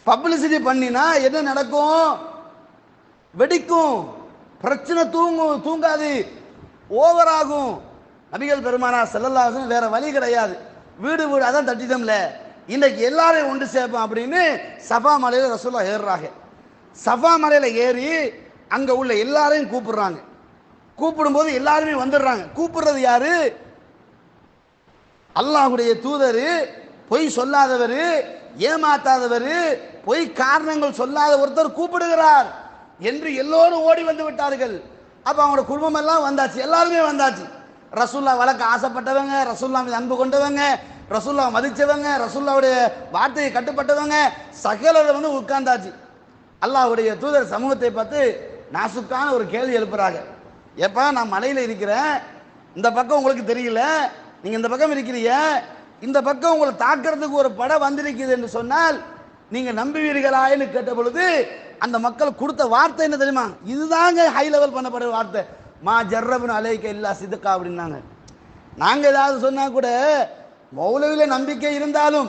பப்ளிசிட்டி பண்ணினா என்ன நடக்கும்? வெடிக்கும், பிரச்சனை தூங்காது, ஓவர் ஆகும். நபிகள் பெருமானார் ஸல்லல்லாஹு அலைஹி வஸல்லம் வேற வழி கிடையாது, வீடு வீடு அதான் தட்டிட்டோம்ல, இன்னைக்கு எல்லாரையும் ஒன்று சேர்ப்போம் அப்படின்னு சஃபா மலையில ரசூலுல்லாஹ் ஏறுறாங்க. சஃபா மலையில ஏறி அங்க உள்ள எல்லாரையும் கூப்பிடுறாங்க. கூப்பிடும்போது எல்லாருமே வந்துடுறாங்க. கூப்பிடுறது யாரு? அல்லாஹ்வுடைய தூதர், பொய் சொல்லாதவர், ஏமாத்தாதவர், பொய் காரணங்கள் சொல்லாத ஒருத்தர் கூப்பிடுகிறார் என்று எல்லோரும் ஓடி வந்து விட்டார்கள். அப்ப அவங்களோட குடும்பம் எல்லாம் வந்தாச்சு, எல்லாருமே வந்தாச்சு. ரசூல்லா வளர்க்க ஆசைப்பட்டவங்க, ரசூல்லா மீது அன்பு கொண்டவங்க, ரசூல்லா மதிச்சவங்க, ரசூல்லாவுடைய வார்த்தையை கட்டுப்பட்டவங்க, சகலரை வந்து உட்கார்ந்தாச்சு. அல்லாஹ்வுடைய தூதர் சமூகத்தை பார்த்து நாசுக்கான ஒரு கேள்வி எழுப்புறாங்க. எப்ப நான் மலையில இருக்கிறேன், இந்த பக்கம் உங்களுக்கு தெரியல, நீங்க இந்த பக்கம் இருக்கிறீங்க, இந்த பக்கம் உங்களை தாக்குறதுக்கு ஒரு படம் வந்திருக்குது என்று சொன்னால் நீங்க நம்புவீர்களான்னு கேட்ட பொழுது அந்த மக்கள் கொடுத்த வார்த்தை என்ன தெரியுமா? இதுதாங்க ஹை லெவல் பண்ணப்படுற வார்த்தை, மா ஜர்ரபுன் அலைக்க இல்லா சிதுக்கா அப்படின்னாங்க. நாங்க ஏதாவது சொன்னா கூட மௌலவில நம்பிக்கை இருந்தாலும்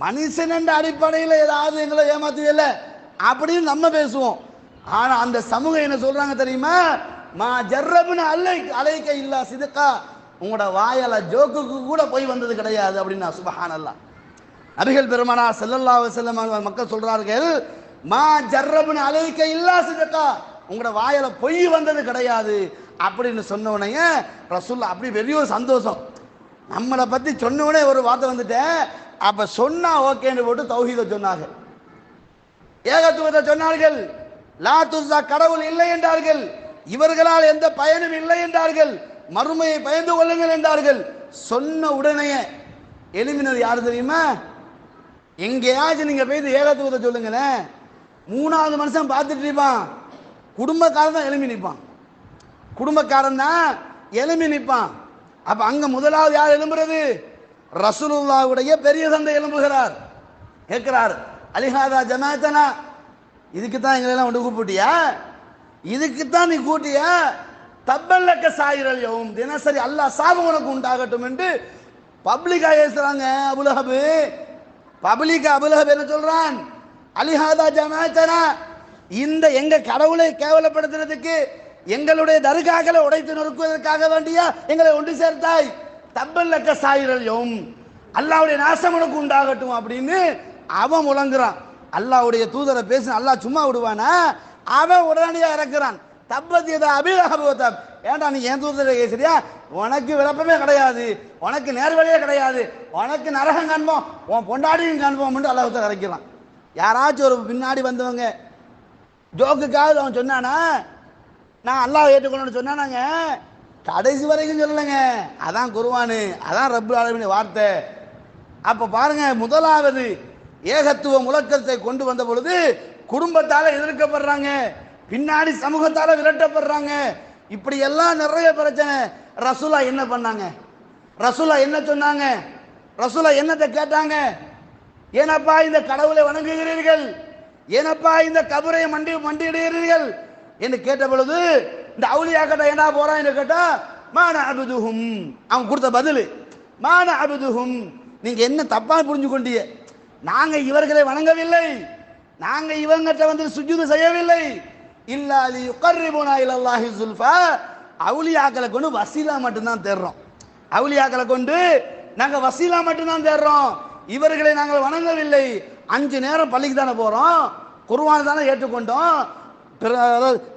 மனுஷன் என்ற அடிப்படையில் ஏதாவது எங்களை ஏமாத்துவதில்லை அப்படின்னு நம்ம பேசுவோம். ஆனா அந்த சமூகம் என்ன சொல்றாங்க தெரியுமா? மா ஜர்ரபுன் அலைக்க இல்லா சிதுக்கா, உங்களோட வாயால ஜோக்குக்கு கூட போய் வந்தது கிடையாது அப்படின்னா. சுப்ஹானல்லாஹ். நபிகள் பெருமானார் ஸல்லல்லாஹு அலைஹி வஸல்லம் மக்கள் சொல்றார்கள், மா ஜர்ரபுன் அலைக்க இல்லா சிதுக்கா, உங்களோட வாயால பொய் வந்தது கிடையாது அப்படின்னு சொன்ன உடனே ரசூலுல்லாஹ் அப்படி பெரிய ஒரு சந்தோஷம். நம்மளை பத்தி சொன்ன உடனே ஒரு வார்த்தை வந்துட்டேன், அப்ப சொன்னா ஓகேன்னு போட்டு தௌஹீதை சொன்னாங்க, ஏகத்துவத்தை சொன்னார்கள், லா துஸா கடவுள் இல்லை என்றார்கள், இவர்களால் எந்த பயனும் இல்லை என்றார்கள், மறுமையை பயந்து கொள்ளுங்கள் என்றார்கள். சொன்ன உடனே எழுப்பினது யாரு தெரியுமா? எங்கேயாச்சும் நீங்க போய் ஏகத்துவத்தை சொல்லுங்களேன், 3வது மனுஷன் பார்த்துட்டு இருப்பான், குடும்பக்காரன் தான் எழுப்பி நிற்பான், குடும்பக்காரன் தான் எழுப்பி நிற்பான். அப்ப அங்க முதலாவது யார் எழும்புறது? ரசூலுல்லாஹ்வுடைய பெரிய தந்தை எழும்புகிறார், கேட்கிறார், அலிஹாதா ஜமாஅத்தனா, இதுக்குத்தான் எங்களை எல்லாம் ஒன்று கூப்பிட்டியா, இதுக்குத்தான் நீ கூட்டியா, தப்பல்லக்க சாயிரல் யௌம், தினசரி அல்லாஹ் சாபம் உனக்கு உண்டாகட்டும் என்று பப்ளிக்கா பேசுறாங்க. அபுலஹப் பப்ளிக்கா அபுலஹப் என்ன சொல்றான்? அலிஹாதா ஜமாஅத்தனா, இந்த எங்க கடவுளை கேவலப்படுத்துறதுக்கு, எங்களுடைய தர்காக்களை உடைத்து நொறுக்குவதற்காக வேண்டியா எங்களை ஒன்று சேர்த்தாய், தப்பல்லக்க சாயிரல் யௌம், அல்லாஹ்வுடைய நாசம் உனக்கு உண்டாகட்டும் அப்படின்னு அவன் முழங்குறான். அல்லாஹ்வுடைய தூதரை பேசி அல்லாஹ் சும்மா விடுவானா? அவன் உடனடியா இறக்குறான், தப்பத்தியதா அபிலஹபுவதப், ஏன்டா நீ என் தூதரை கேட்கிறியா, உனக்கு விளப்பமே கிடையாது, உனக்கு நேர்வழியே கிடையாது, உனக்கு நரகம் காண்போம், உன் பொண்டாடியும் காண்போம் என்று அல்லாஹ் தஆலா இறக்கிறான். யாராச்சும் ஒரு பின்னாடி வந்தவங்க ஜோக்குக்காக அவன் சொன்னானா, நான் அல்லாஹ் ஏற்றுக்கொள்ளணும்னு சொன்னானாங்க, கடைசி வரைக்கும் சொல்லலைங்க, அதான் குர்ஆன், அதான் ரப்புல் ஆலமீன் வார்த்தை. அப்ப பாருங்க, முதலாவது ஏகத்துவ முழக்கத்தை கொண்டு வந்த பொழுது குடும்பத்தால எதிர்க்கப்படுறாங்க, பின்னாடி சமூகத்தால விரட்டப்படுறாங்க, இப்படி எல்லாம் நிறைய பிரச்சனை. ரசூலா என்ன பண்ணாங்க? ரசூலா என்ன சொன்னாங்க? ரசூலா என்னத்தை கேட்டாங்க? ஏனப்பா இந்த கடவுளை வணங்குகிறீர்கள், ஏனப்பா இந்த கபரை மண்டியிடுகிறீர்கள் என்று கேட்ட பொழுது, இந்த அவுலியாக்கிட்ட என்ன போறான் என்று கேட்டா, மான அபுதுஹும், அவன் கொடுத்த பதில் மான அபுதுஹும், நீங்க என்ன தப்பா புரிஞ்சு கொண்டீங்க, நாங்க இவர்களை வணங்கவில்லை, நாங்க இவங்கிட்ட வந்து சுஜூது செய்யவில்லை, இல்லா லியுகர்ரிபுனா இலல்லாஹி ஸுல்ஃபா, அவுலியாக்களை கொண்டு வசீலா மட்டும்தான் தேடுறோம், அவுலியாக்களை கொண்டு நாங்க வசீலா மட்டும்தான் தேடுறோம், இவர்களை நாங்கள் வணங்கவில்லை. 5 நேரம் பள்ளிக்கு தானே போறோம், குர்ஆன் தானே ஏற்றுக்கொண்டோம்,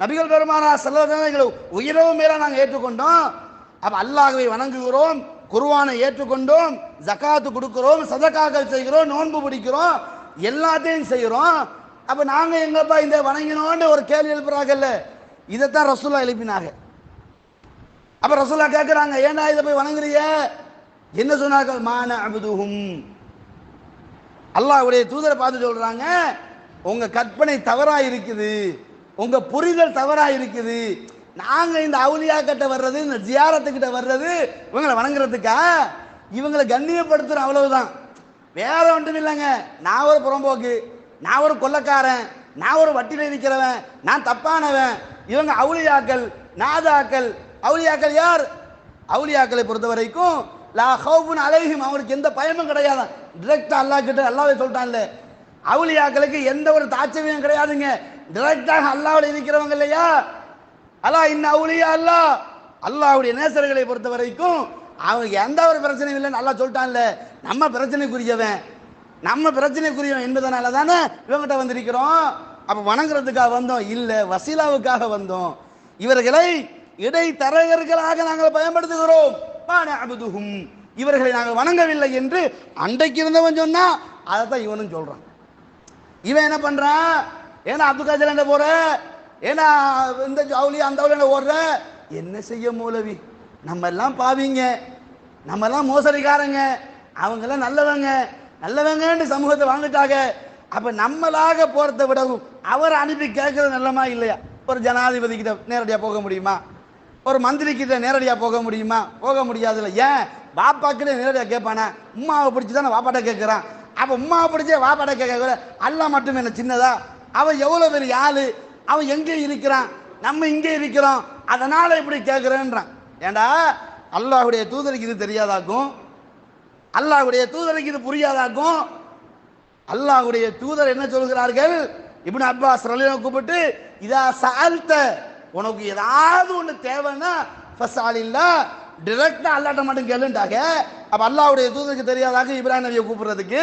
நபிகள் பெருமானார் ஸல்லல்லாஹு அலைஹி வஸல்லம் உயிரவு மேல நாங்கள் ஏற்றுக்கொண்டோம். அப்ப அல்லாஹ்வை வணங்குகிறோம், குர்ஆனை ஏற்றுக்கொண்டோம், ஜகாத்து கொடுக்கிறோம், சதகாக்கள் செய்கிறோம், நோன்பு பிடிக்கிறோம், எல்லாத்தையும் செய்கிறோம். அப்ப நாங்க எங்கப்பா இந்த வணங்கினோன்னு ஒரு கேள்வி எழுப்புறாங்கல்ல, இதைத்தான் ரசூலா எழுப்பினாங்க. அப்ப ரசூலா கேட்கிறாங்க, ஏன்னா இதை போய் வணங்குறிய? என்ன சொன்னார்கள்? மான அபுதுஹும், அல்லாஹ்வுடைய தூதரை பார்த்து சொல்றாங்க, உங்க கற்பனை தவறா இருக்குது, உங்க புரிதல் தவறா இருக்குது, நாங்க இந்த அவுலியா கிட்ட வர்றது, இந்த ஜியாரத்துக்கிட்ட வர்றது இவங்களை வணங்குறதுக்கா, இவங்களை கண்ணியப்படுத்துறோம், அவ்வளவுதான், வேற ஒன்றும் இல்லைங்க. நான் ஒரு புறம்போக்கு, நான் ஒரு கொள்ளக்காரன், நான் ஒரு வட்டியில் இருக்கிறவன், நான் தப்பானவன், இவங்க அவுலியாக்கள், நாதாக்கள். அவுலியாக்கள் யார்? அவுலியாக்களை பொறுத்த வரைக்கும் லா ஹவுஃபுன் அலைஹிம், அவங்களுக்கு எந்த பயமும் கிடையாது. டிரெக்டா அல்லாஹ் கிட்ட அல்லாஹ்வே சொல்லிட்டான்ல, அவுலியாக்களுக்கு எந்த ஒரு தாட்சவியம் கிடையாதுங்க, டிரெக்டாக அல்லாஹ்வோட இருக்கிறவங்க இல்லையா. அல்லாஹ் இன்ன அவுலியா அல்லாஹ், அல்லாஹ்வுடைய நேசர்களை பொறுத்த வரைக்கும் அவங்களுக்கு எந்த ஒரு பிரச்சனையும் இல்லைன்னு அல்லாஹ் சொல்லிட்டான்ல. நம்ம பிரச்சனைக்குரியவன், நம்ம பிரச்சனைக்குரியவன் என்பதனால தானே இவங்கிட்ட வந்திருக்கிறோம். அப்ப வணங்குறதுக்காக வந்தோம் இல்ல, வசீலாவுக்காக வந்தோம். இவர்களை இடைத்தரகர்களாக நாங்கள் பயன்படுத்துகிறோம். இவர்களை நாங்கள் வணங்கவில்லை என்று அன்றைக்கு இருந்தவன் சொன்னா அதைத்தான் இவனும் சொல்றான். இவன் என்ன பண்றான்? ஏன்னா அப்துல் காதர் போற, ஏன்னா இந்த அவுலியா அந்த அவுலியா ஓடுற, என்ன செய்ய மௌலவி, நம்ம எல்லாம் பாவிங்க, நம்ம எல்லாம் மோசடிக்காரங்க, அவங்க எல்லாம் நல்லவங்க, நல்லவங்கன்னு சமூகத்தை வாழ்ந்துட்டாங்க. அப்ப நம்மளாக போறதை விடவும் அவரை அனுப்பி கேட்கறது நல்லமா இல்லையா? ஒரு ஜனாதிபதி கிட்ட நேரடியா போக முடியுமா? ஒரு மந்திரி கிட்ட நேரடியா போக முடியுமா? போக முடியாதுல்ல. ஏன்? வாப்பா கிட்ட நேரடியா கேட்பானா? உம்மாவை பிடிச்சி தானே வாப்பாட்ட கேட்கிறான். அப்ப உம்மாவை பிடிச்சே வாப்பாட்ட கேட்க அல்லா மட்டும் என்ன சின்னதா? அவன் எவ்வளவு பெரிய ஆளு, அவன் எங்கே இருக்கிறான், நம்ம இங்கே இருக்கிறோம், அதனால இப்படி கேட்கிறேன்றான். ஏண்டா அல்லாஹ்வுடைய தூதருக்கு இது தெரியாதாக்கும், அல்லாஹ்வுடைய தூதருக்கு இது புரியாதாக்கும். அல்லாஹ்வுடைய தூதர் என்ன சொல்கிறார்கள்? இப்னு அப்பாஸ் ரலியல்லாஹு கூப்பிட்டு, இதா சஅல்த, உனக்கு ஏதாவது ஒன்று தேவைன்னா ஃபஸ்அலில்லா, டைரக்டா அல்லாஹ்ட்ட மட்டும் கேளுண்டாக. அப்ப அல்லாஹ்வுடைய தூதருக்கு தெரியாதாக இப்ராஹிம் நபியை கூப்பிடுறதுக்கு,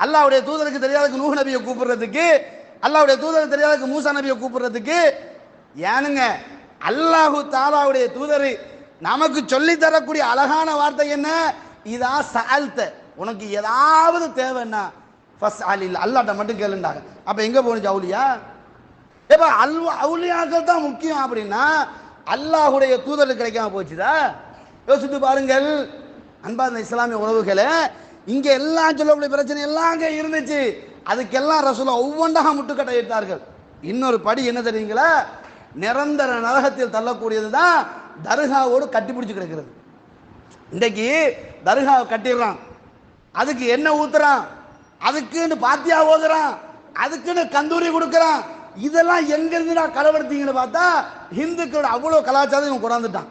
அல்லாஹ்வுடைய தூதருக்கு தெரியாதக்கு நூஹ் நபியை கூப்பிடுறதுக்கு, அல்லாஹ்வுடைய தூதருக்கு தெரியாதக்கு மூசா நபியை கூப்பிடுறதுக்கு ஏனுங்க? அல்லாஹு தஆலாவுடைய தூதர் நமக்கு சொல்லி தரக்கூடிய அழகான வார்த்தை என்ன? இதா சஅல்த, உனக்கு ஏதாவது தேவைன்னா ஃபஸ்அலில், அல்லாஹ்ட்ட மட்டும் கேளுண்டாங்க. அப்ப எங்க போனுச்சு அவுலியா? இப்ப அவுலியாக்கள் தான் முக்கியம் அப்படின்னா அல்லாஹ்வுடைய தூதருக்கு கிடைக்காம போச்சுதா? யோசித்து பாருங்கள் அன்பார்ந்த இஸ்லாமிய உறவுகளே. இங்க எல்லாம் சொல்லக்கூடிய பிரச்சனை எல்லாம் அங்கே இருந்துச்சு, அதுக்கெல்லாம் ரசூலா ஒவ்வொன்றாக முட்டுக்கட்டை இட்டார்கள். இன்னொரு படி என்ன தெரியுங்களா? நிரந்தர நரகத்தில் தள்ளக்கூடியது தான் தர்காவோடு கட்டிப்பிடிச்சு கிடக்கிறது. இன்றைக்கு தர்காவை கட்டிடுறான், அதுக்கு என்ன ஊத்துறான், அதுக்குன்னு பாத்தியா ஓதுறான், அதுக்குன்னு கந்தூரி கொடுக்கறான். இதெல்லாம் எங்க இருந்து நான் கலவரத்தீங்கன்னு பார்த்தா இந்துக்களோட அவ்வளவு கலாச்சாரம் இவன் கொண்டாந்துட்டான்.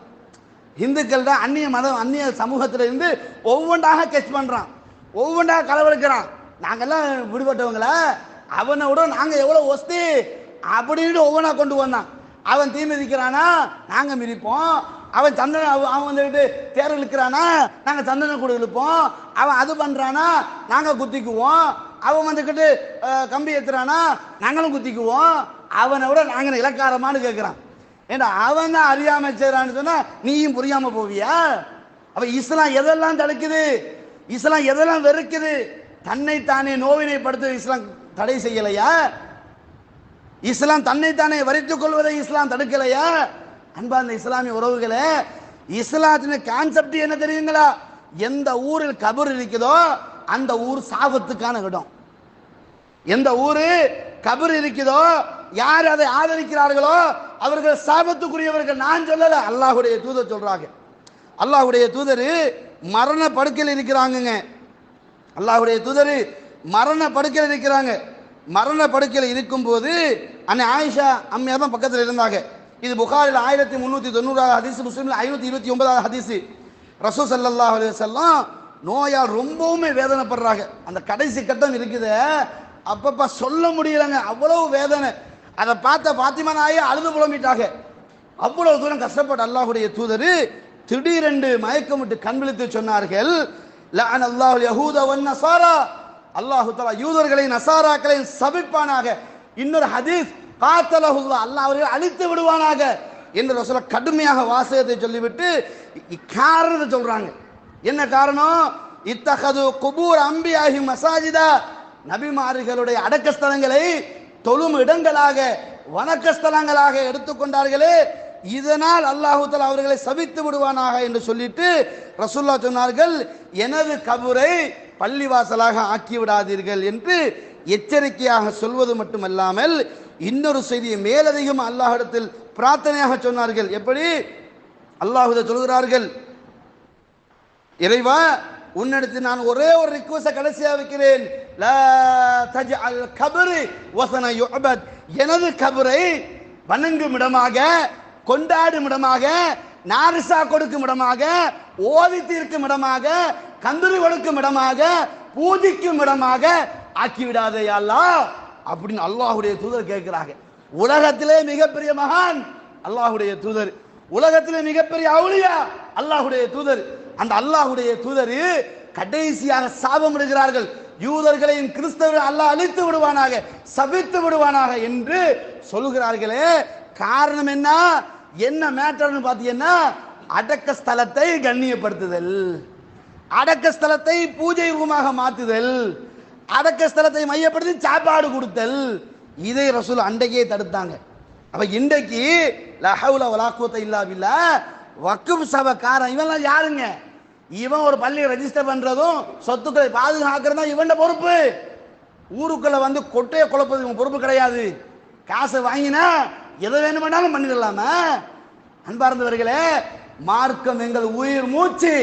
இந்துக்கள் தான் அந்நிய மதம், அந்நிய சமூகத்தில் இருந்து ஒவ்வொன்றாக கெச் பண்றான், ஒவ்வொன்றாக கலவரக்கிறான். நாங்கெல்லாம் விடுபட்டவங்களா, அவனை விட நாங்க எவ்வளவு ஒஸ்தி அப்படின்னு ஒவ்வொன்றா கொண்டு வந்தான். அவன் தீ மிதிக்கிறானா நாங்க மிதிப்போம், அவன் சந்தன அவன் வந்துட்டு தேர் இழுக்கிறானா நாங்க சந்தன கூட இழுப்போம், அவன் அது பண்றானா நாங்க குத்திக்குவோம், அவன் வந்துக்கிட்டு கம்பி ஏத்துறானா நாங்களும் குத்திக்குவோம், அவனை விட நாங்க இலக்காரமானு கேட்கிறான். ஏன்னா அவன் தான் அறியாம செய்யறான்னு சொன்னா நீயும் புரியாம போவியா? அப்ப இஸ்லாம் எதெல்லாம் தடுக்குது, இஸ்லாம் எதெல்லாம் வெறுக்குது? தன்னைத்தானே நோவினைப்படுத்த இஸ்லாம் தடை செய்யலையா? இஸ்லாம் தன்னைத்தானே வரித்துக் கொள்வதை இஸ்லாம் தடுக்கலையா? அன்பார்ந்த இஸ்லாமிய உறவுகளே, இஸ்லாத்தின் கான்செப்ட் என்ன தெரியுங்களா? எந்த ஊரில் கபர் இருக்குதோ அந்த ஊர் சாபத்துக்கான இடம். எந்த ஊரு கபர் இருக்குதோ யார் அதை ஆதரிக்கிறார்களோ அவர்கள் சாபத்துக்குரியவர்கள். நான் சொல்லல, அல்லாஹ்வுடைய தூதர் சொல்றாங்க. அல்லாஹ்வுடைய தூதர் மரண படுக்கையில் இருக்கிறாங்க, அல்லாஹ்வுடைய தூதர் மரண படுக்கையில் இருக்கிறாங்க. மரண படுக்கையில் இருக்கும்போது அன்னை ஆயிஷா அம்மையா தான் பக்கத்தில் இருந்தாங்க. இது புகாரில் 1390 ஹதீஸ், முஸ்லிமில் 529 ஹதீஸ். ரசூல் ஸல்லல்லாஹு அலைஹி வஸல்லம் நோயால் ரொம்பவுமே வேதனைப்படுறாங்க. அந்த கடைசி கட்டம் இருக்குது, அப்பப்ப சொல்ல முடியலங்க, அவ்வளவு வேதனை. அதை பார்த்த பாத்திமா நாயே அழுது புலம்பிட்டாங்க. அவ்வளவு தூரம் கஷ்டப்பட்ட அல்லாஹ்வுடைய தூதர் திடீரென்று மயக்கமிட்டு கண் விழித்து சொன்னார்கள், லஅன அல்லாஹுல் யஹூத வன் நஸாரா, அல்லாஹ் தஆலா யூதர்களை நசாராக்களை சபிப்பானாக. இன்னொரு ஹதீஸ், காத்தலஹுல்லாஹ், அல்லாஹ் அவர்களை அழித்து விடுவானாக என்று ரசூல் கடுமையாக வாசகத்தை சொல்லிவிட்டு காரணத்தை சொல்றாங்க. என்ன காரணம்? இத்தஹது குபூர் அம்பியாஹி மசாஜிதா, நபிமார்களுடைய அடக்க ஸ்தலங்களை தொழும் இடங்களாக வணக்க ஸ்தலங்களாக எடுத்துக்கொண்டார்களே, இதனால் அல்லாஹ் தஆலா அவர்களை சபித்து விடுவானாக என்று சொல்லிட்டு ரசூலுல்லாஹ் சொன்னார்கள், எனது கபரை பள்ளிவாசலாக ஆக்கி விடாதீர்கள் என்று எச்சரிக்கையாக சொல்வது மட்டுமல்லாமல் இன்னொரு செய்தியை மேலதிகம் அல்லாஹ்விடத்தில் பிரார்த்தனையாக சொன்னார்கள். எப்படி? அல்லாஹ் சொல்கிறார்கள், இறைவா உன்னிடத்தில் நான் ஒரே ஒரு ரிக்வெஸ்ட் கடைசியா வைக்கிறேன், லா தஜ்அல் கப்ரி வஸன யுஅபத், எனது கபரை வணங்கும் இடமாக, கொண்டாடும் இடமாக, நாரிசா கொடுக்கும் இடமாக, ஓதி தீர்க்கும் இடமாக, கந்தூரி கொடுக்கும் இடமாக, பூஜிக்கும் இடமாக ஆக்கிவிடாதே யா அல்லாஹ் அப்படின்னு அல்லாஹ்வுடைய தூதர் கேட்கிறாங்க. உலகத்திலே மிகப்பெரிய மகான் அல்லாஹ்வுடைய தூதர், உலகத்திலே மிகப்பெரிய அவுலியா அல்லாஹ்வுடைய தூதர். அந்த அல்லாஹ்வுடைய தூதர் கடைசியாக சாபம் இடுகிறார்கள், யூதர்களையும் கிறிஸ்தவர்கள் அல்லாஹ் அழித்து விடுவானாக, சபித்து விடுவானாக என்று சொல்கிறார்களே. காரணம் என்ன? என்ன மேட்டர்னு பார்த்தீங்கன்னா, அடக்க ஸ்தலத்தை கண்ணியப்படுத்துதல், அடக்க ஸ்தலத்தை பூஜை ரூமாக மாற்றுதல், அடக்க ஸ்தலத்தை மையப்படுத்தி சாப்பாடு கொடுத்தல், இதை ரசூல் அன்றைக்கே தடுத்தாங்க. அப்ப இன்றைக்கு லா ஹவுல வலா குவத்த இல்லா பில்லாஹ் வக்ஃப் சபைக்காரன் இவன்லாம் யாருங்க? இவன் ஒரு பள்ளியை ரெஜிஸ்டர் பண்றதும் சொத்துக்களை பாதுகாக்கிறதும் இவன் பொறுப்பு. ஊருக்குள்ள வந்து கொட்டையை குழப்பது இவன் பொறுப்பு கிடையாது. காசை வாங்கினா எதை வேணுமென்றாலும் பண்ணிடலாமா? அன்பார்ந்தவர்களே, மார்க்கம் எங்கள் உயிர் மூச்சு,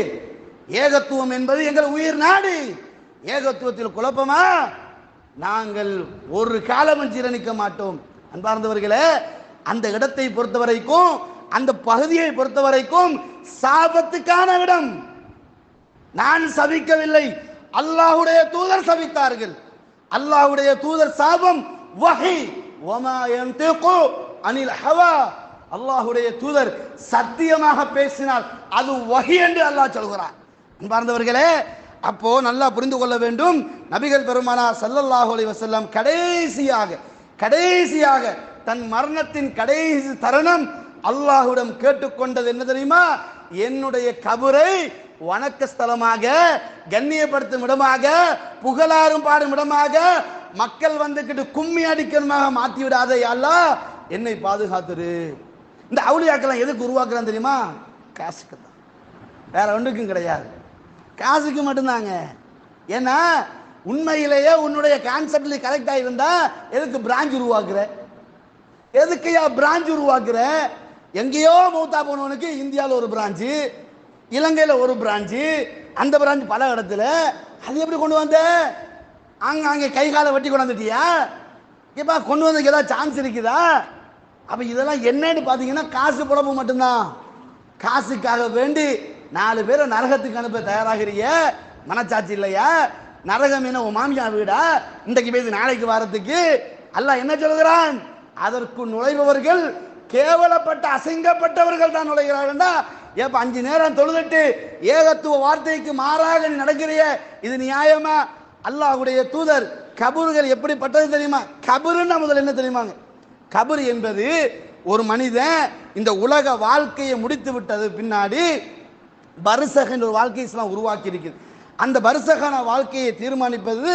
ஏகத்துவம் என்பது எங்கள் உயிர் நாடி. ஏகத்துவத்தில் குழப்பமா? நாங்கள் ஒரு காலமும் ஜீரணிக்க மாட்டோம். அன்பார்ந்தவர்களே, அந்த இடத்தை பொறுத்தவரைக்கும், அந்த பகுதியை பொறுத்தவரைக்கும் சாபத்துக்கான இடம். நான் சபிக்கவில்லை, அல்லாஹ்வுடைய தூதர் சபித்தார்கள். அல்லாஹ்வுடைய தூதர் சாபம் வஹி, வமா யன்திகு அனில் ஹவா, அல்லாஹ்வுடைய தூதர் சத்தியமாக பேசினால் அது வஹி என்று அல்லாஹ் சொல்கிறார். அன்பார்ந்தவர்களே, அப்போ நல்லா புரிந்து கொள்ள வேண்டும், நபிகள் பெருமானார் ஸல்லல்லாஹு அலைஹி வஸல்லம் கடைசியாக தன் மரணத்தின் கடைசி தருணம் அல்லாஹ்விடம் கேட்டுக்கொண்டது என்ன தெரியுமா? என்னுடைய கபரை வணக்க ஸ்தலமாக, கண்ணியப்படுத்தும் இடமாக, புகழாரும் பாடும் இடமாக, மக்கள் வந்துகிட்டு கும்மி அடிக்கணுமாக மாற்றி விடாதே யா அல்லாஹ், என்னை பாதுகாத்துரு. இந்த அவுலியாக்கெல்லாம் எதுக்கு உருவாக்குறான் தெரியுமா? காசுக்கு தான், வேற ஒன்றுக்கும் கிடையாது. காசுக்கு மட்டும்தாங்க. ஏன்னா உண்மையிலேயே உன்னுடைய கான்செப்ட்ல கரெக்டா இருந்தா எதுக்கு பிரான்ச் உருவாக்குற? எதுக்கையா பிரான்ச் உருவாக்குற? எங்கேயோ மௌத்தா போனவனுக்கு இந்தியாவில் ஒரு பிரான்ச்சு, இலங்கையில் ஒரு பிரான்ச்சு, அந்த பிரான்ச் பல இடத்துல. அது எப்படி கொண்டு வந்த? அங்கே கை காலை வெட்டி கொண்டு வந்துட்டியா? இப்ப கொண்டு வந்ததுக்கு ஏதாவது சான்ஸ் இருக்குதா? அப்ப இதெல்லாம் என்னன்னு பாத்தீங்கன்னா காசு புறப்பு மட்டும்தான். காசுக்காக வேண்டி 4 பேரை நரகத்துக்கு அனுப்ப தயாராகிறிய மனச்சாட்சி இல்லையா? நரகம் என்ன உன் மாமியா வீடா? இன்றைக்கு பேசி நாளைக்கு வாரத்துக்கு அல்லாஹ் என்ன சொல்கிறான்? அதற்கு நுழைபவர்கள் கேவலப்பட்ட அசிங்கப்பட்டவர்கள் தான் நுழைகிறார்கள்டா. ஏப்ப 5 நேரம் தொழுதுட்டு ஏகத்துவ வார்த்தைக்கு மாறாக நீ நடக்கிறிய, இது நியாயமா? அல்லாஹ்வுடைய தூதர் கபூர்கள் எப்படிப்பட்டது தெரியுமா? கபருன்னா முதல்ல என்ன தெரியுமாங்க? கபர் என்பது ஒரு மனிதன் இந்த உலக வாழ்க்கையை முடித்து விட்டது பின்னாடி பர்சக் என்ற ஒரு வாழ்க்கை இஸ்லாம் உருவாக்கி இருக்குது. அந்த பர்சகான வாழ்க்கையை தீர்மானிப்பது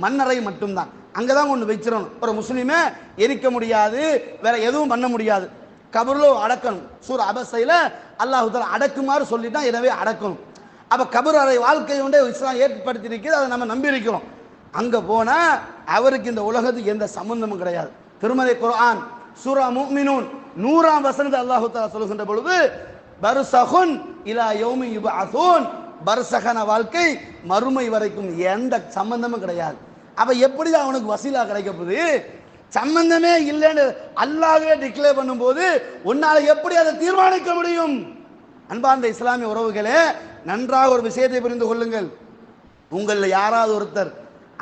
மன்னரை மட்டும்தான். அங்கதான் ஒன்று வச்சிடணும். ஒரு முஸ்லிமை எரிக்க முடியாது, வேற எதுவும் பண்ண முடியாது. கபர்ல அடக்கணும். சூரா அபஸையில அல்லாஹ் தஆலா அடக்குமாறு சொல்லிட்டான், எனவே அடக்கணும். அப்ப கபர் அறை வாழ்க்கை ஒன்றே இஸ்லாம் ஏற்படுத்தி இருக்குது, அதை நம்ம நம்பி இருக்கிறோம். அங்க போனா அவருக்கு இந்த உலகத்துக்கு எந்த சம்பந்தமும் கிடையாது. திருமறை குர்ஆன் சூரா முஃமினூன் 100ஆம் வசனத்தை அல்லாஹ் தஆலா சொல்லுகின்ற பொழுது பர்சகுன் இலா யௌமி யுபஅஸூன், பர்சகன வாழ்க்கை, மறுமை வரைக்கும் எந்த சம்பந்தமும் கிடையாது. அப்ப எப்படி அவனுக்கு வசீலா கிடைக்க போகுது? சம்பந்தமே இல்லைன்னு அல்லாஹ்வே டிக்ளேர் பண்ணும்போது உன்னால எப்படி அதை தீர்மானிக்க முடியும்? அன்பார்ந்த இஸ்லாமிய உறவுகளே, நன்றாக ஒரு விஷயத்தை புரிந்து கொள்ளுங்கள். உங்கள யாராவது ஒருத்தர்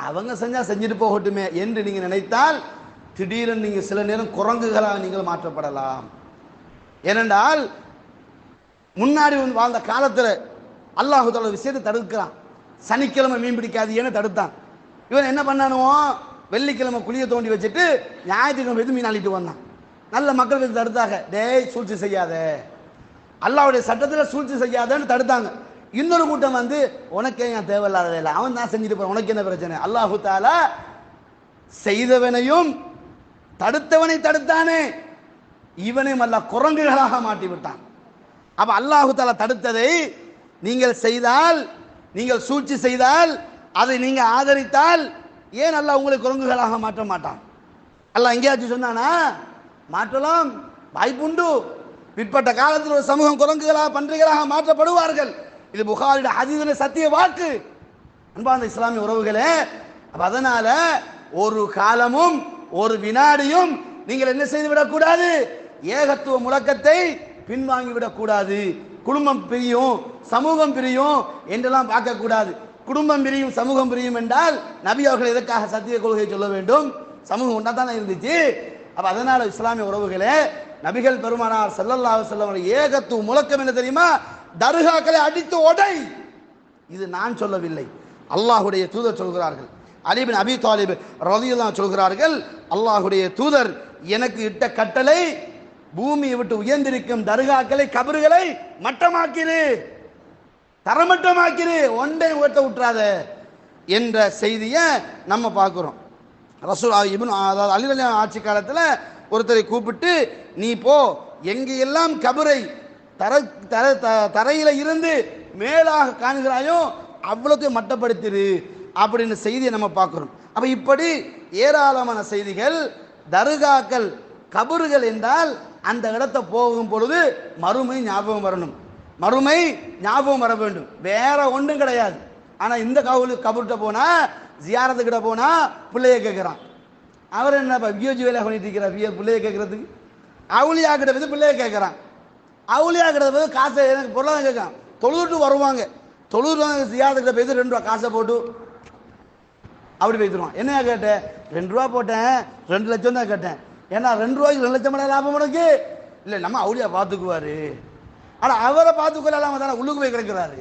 அவங்க செஞ்சா செஞ்சுட்டு போகட்டுமே என்று நீங்க நினைத்தால் திடீரென்று நீங்க சில நேரம் குரங்குகளாக நீங்கள் மாற்றப்படலாம். ஏனென்றால் முன்னாடி வாழ்ந்த காலத்தில் அல்லாஹு தஆலா விஷயத்தை தடுக்கிறான். சனிக்கிழமை மீன் பிடிக்காது ஏன்னு தடுத்தான். இவன் என்ன பண்ணானுவோ, வெள்ளிக்கிழமை குழியை தோண்டி வச்சுட்டு ஞாயிற்றுக்கிழமை எடுத்து மீன் அள்ளிட்டு வந்தான். நல்ல மக்கள் வந்து தடுத்தாங்க, டேய் சூழ்ச்சி செய்யாத, அல்லாஹ்வுடைய சட்டத்தில் சூழ்ச்சி செய்யாதன்னு தடுத்தாங்க. இன்னொரு கூட்டம் வந்து உனக்கே என் தேவையில்லாத வேலை, அவன் தான் செஞ்சுட்டு போறான், உனக்கு என்ன பிரச்சனை? அல்லாஹு தஆலா செய்தவனையும் தடுத்தவனை தடுத்தானே, இவனையும் அல்லாஹ் குரங்குகளாக மாட்டி விட்டான். அப்ப அல்லாஹு தஆலா தடுத்ததை நீங்கள் செய்தால், நீங்கள் சூழ்ச்சி செய்தால், அதை நீங்க ஆதரித்தால் ஏன் அல்லாஹ் உங்களை குரங்குகளாக மாற்ற மாட்டான்? அல்லாஹ் எங்கேயாச்சும் சொன்னானா? மாற்றலாம், வாய்ப்புண்டு. பிற்பட்ட காலத்தில் ஒரு சமூகம் குரங்குகளாக பன்றிகளாக மாற்றப்படுவார்கள். இது புகாரியுடைய ஹதீஸிலே சத்திய வாக்கு. அன்பார்ந்த இஸ்லாமிய உறவுகளே, அதனால ஒரு காலமும் ஒரு வினாடியும் நீங்கள் என்ன செய்து விடக்கூடாது? ஏகத்துவ முழக்கத்தை பின்வாங்கி விடக்கூடாது. குடும்பம் பிரியும், சமூகம் பிரியும் என்றெல்லாம் பார்க்கக்கூடாது. குடும்பம் பிரியும், சமூகம் பிரியும் என்றால் நபி அவர்கள் எதற்காக சத்திய கொள்கையை சொல்ல வேண்டும்? சமூகம் ஒன்றா தானே இருந்துச்சு. அப்ப அதனால இஸ்லாமிய உறவுகளே, நபிகள் பெருமானார் ஸல்லல்லாஹு அலைஹி வஸல்லம் ஏகத்துவ முழக்கம் என்ன தெரியுமா? தர்காக்களை அடித்து உடை. இது நான் சொல்லவில்லை, அல்லாஹ்வுடைய தூதர் சொல்கிறார்கள். அலி பின் அபி தாலிப் ரலியல்லாஹு அன்ஹு சொல்கிறார்கள், அல்லாஹ்வுடைய தூதர் எனக்கு இட்ட கட்டளை, பூமியை விட்டு உயர்ந்திருக்கும் தர்காக்களை, கபறுகளை மட்டமாக்கிரு, தரமட்டமாக்கிரு, ஒன்றை ஓட்ட விட்டுறாத என்ற செய்தியை நம்ம பார்க்கிறோம். ரசூல் இப்னு அலி ரலியல்லாஹு ஆட்சி காலத்தில் ஒருத்தரை கூப்பிட்டு, நீ போ, எங்கெல்லாம் கபரை தரையில இருந்து மேலாக காணுகிறாயோ அவ்வளோத்தையும் மட்டப்படுத்திரு அப்படின்னு செய்தியை நம்ம பார்க்கிறோம். அப்ப இப்படி ஏராளமான செய்திகள். தர்காக்கள், கபறுகள் என்றால் அந்த இடத்தை போகும் பொழுது மறுமை ஞாபகம் வரணும், மறுமை ஞாபகம் வர வேண்டும், வேற ஒன்றும் கிடையாது. ஆனா இந்த கபர்கிட்ட போனா, ஜியாரத்துக்கிட்ட போனா பிள்ளைய கேட்கிறான். அவர் என்ன வியோஜி வேலை பண்ணிட்டு இருக்கிறார், பிள்ளைய கேட்கறதுக்கு. அவுளியா கிட்ட வந்து பிள்ளைய கேட்கிறான். அவுளியா கிட்ட போது காசை எனக்கு பொருளாதாரம் கேட்கான். தொழுதுட்டு வருவாங்க, தொழுதுவாங்க, ஜியாரத்துக்கிட்ட போய் 2 ரூபா காசை போட்டு அப்படி பேசிடுவான். என்னையா கேட்டேன்? 2 ரூபா போட்டேன், 2 லட்சம் தான் கேட்டேன். ஏன்னா 2 ரூபாய்க்கு 2 லட்சம் லாபம் உனக்கு இல்லை, நம்ம அவுளியா பார்த்துக்குவாரு. ஆனால் அவரை பார்த்துக்கொள்ளாம தானே உள்ளுக்கு போய் கிடக்கிறாரு.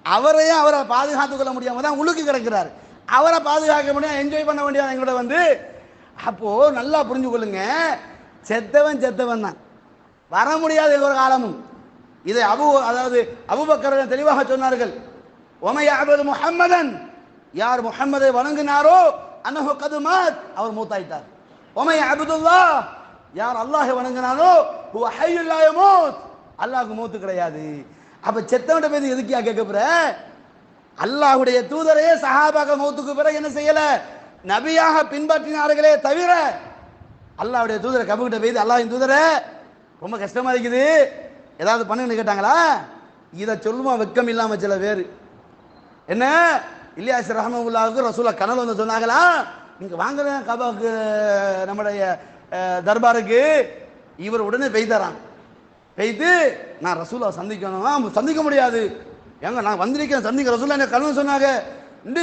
அவரையும் அவரை பாதுகாத்துக் கொள்ள முடியாம தான் உள்ளுக்கு கிடக்கிறாரு. அவரை பாதுகாக்க முடியும், என்ஜாய் பண்ண வேண்டியது எங்களோட வந்து. அப்போ நல்லா புரிஞ்சு கொள்ளுங்க, செத்தவன் செத்தவன் தான், வர முடியாது ஒரு காலமும். இதை அதாவது அபூபக்கர் தெளிவாக சொன்னார்கள். ஒமையாபது முஹம்மதன், யார் முஹம்மதை வணங்கினாரோ அன்னஹு கது மாத், அவர் மூத்தாயிட்டார். ஒமைய அப்துல்லாஹ், யார் அல்லாஹை வணங்கினாரோ ஹுவ ஹய்யுல் லா யமூத், அல்லாஹ்வுக்கு மூத்து கிடையாது. அப்ப செத்தவன்ட பேசி எதுக்கியா கேட்க போற? அல்லாஹ்வுடைய தூதரே சஹாபாக்கள் மௌத்துக்கு பிறகு என்ன செய்யல? நபியாக பின்பற்றினார்களே தவிர அல்லாஹ்வுடைய தூதரை கபுகிட்ட போய், அல்லாஹ்வின் தூதரே ரொம்ப கஷ்டமா இருக்குது, ஏதாவது பண்ணுன்னு கேட்டாங்களா? இதை சொல்லுமா வெக்கம் இல்லாம சில பேர். என்ன இலியாஸ் ரஹ்மத்துல்லாஹுக்கு ரசூலா கனவு வந்து சொன்னாங்களா, நீங்க வாங்க கபாக்கு நம்முடைய தர்பாருக்கு. இவர் உடனே பெய்தாரான். பெய்து நான் ரசூலா சந்திக்கணும். சந்திக்க முடியாது, ஏங்க நான் வந்திருக்கேன் சந்திக்க, ரசூலா என்ன கனவு சொன்னாங்க.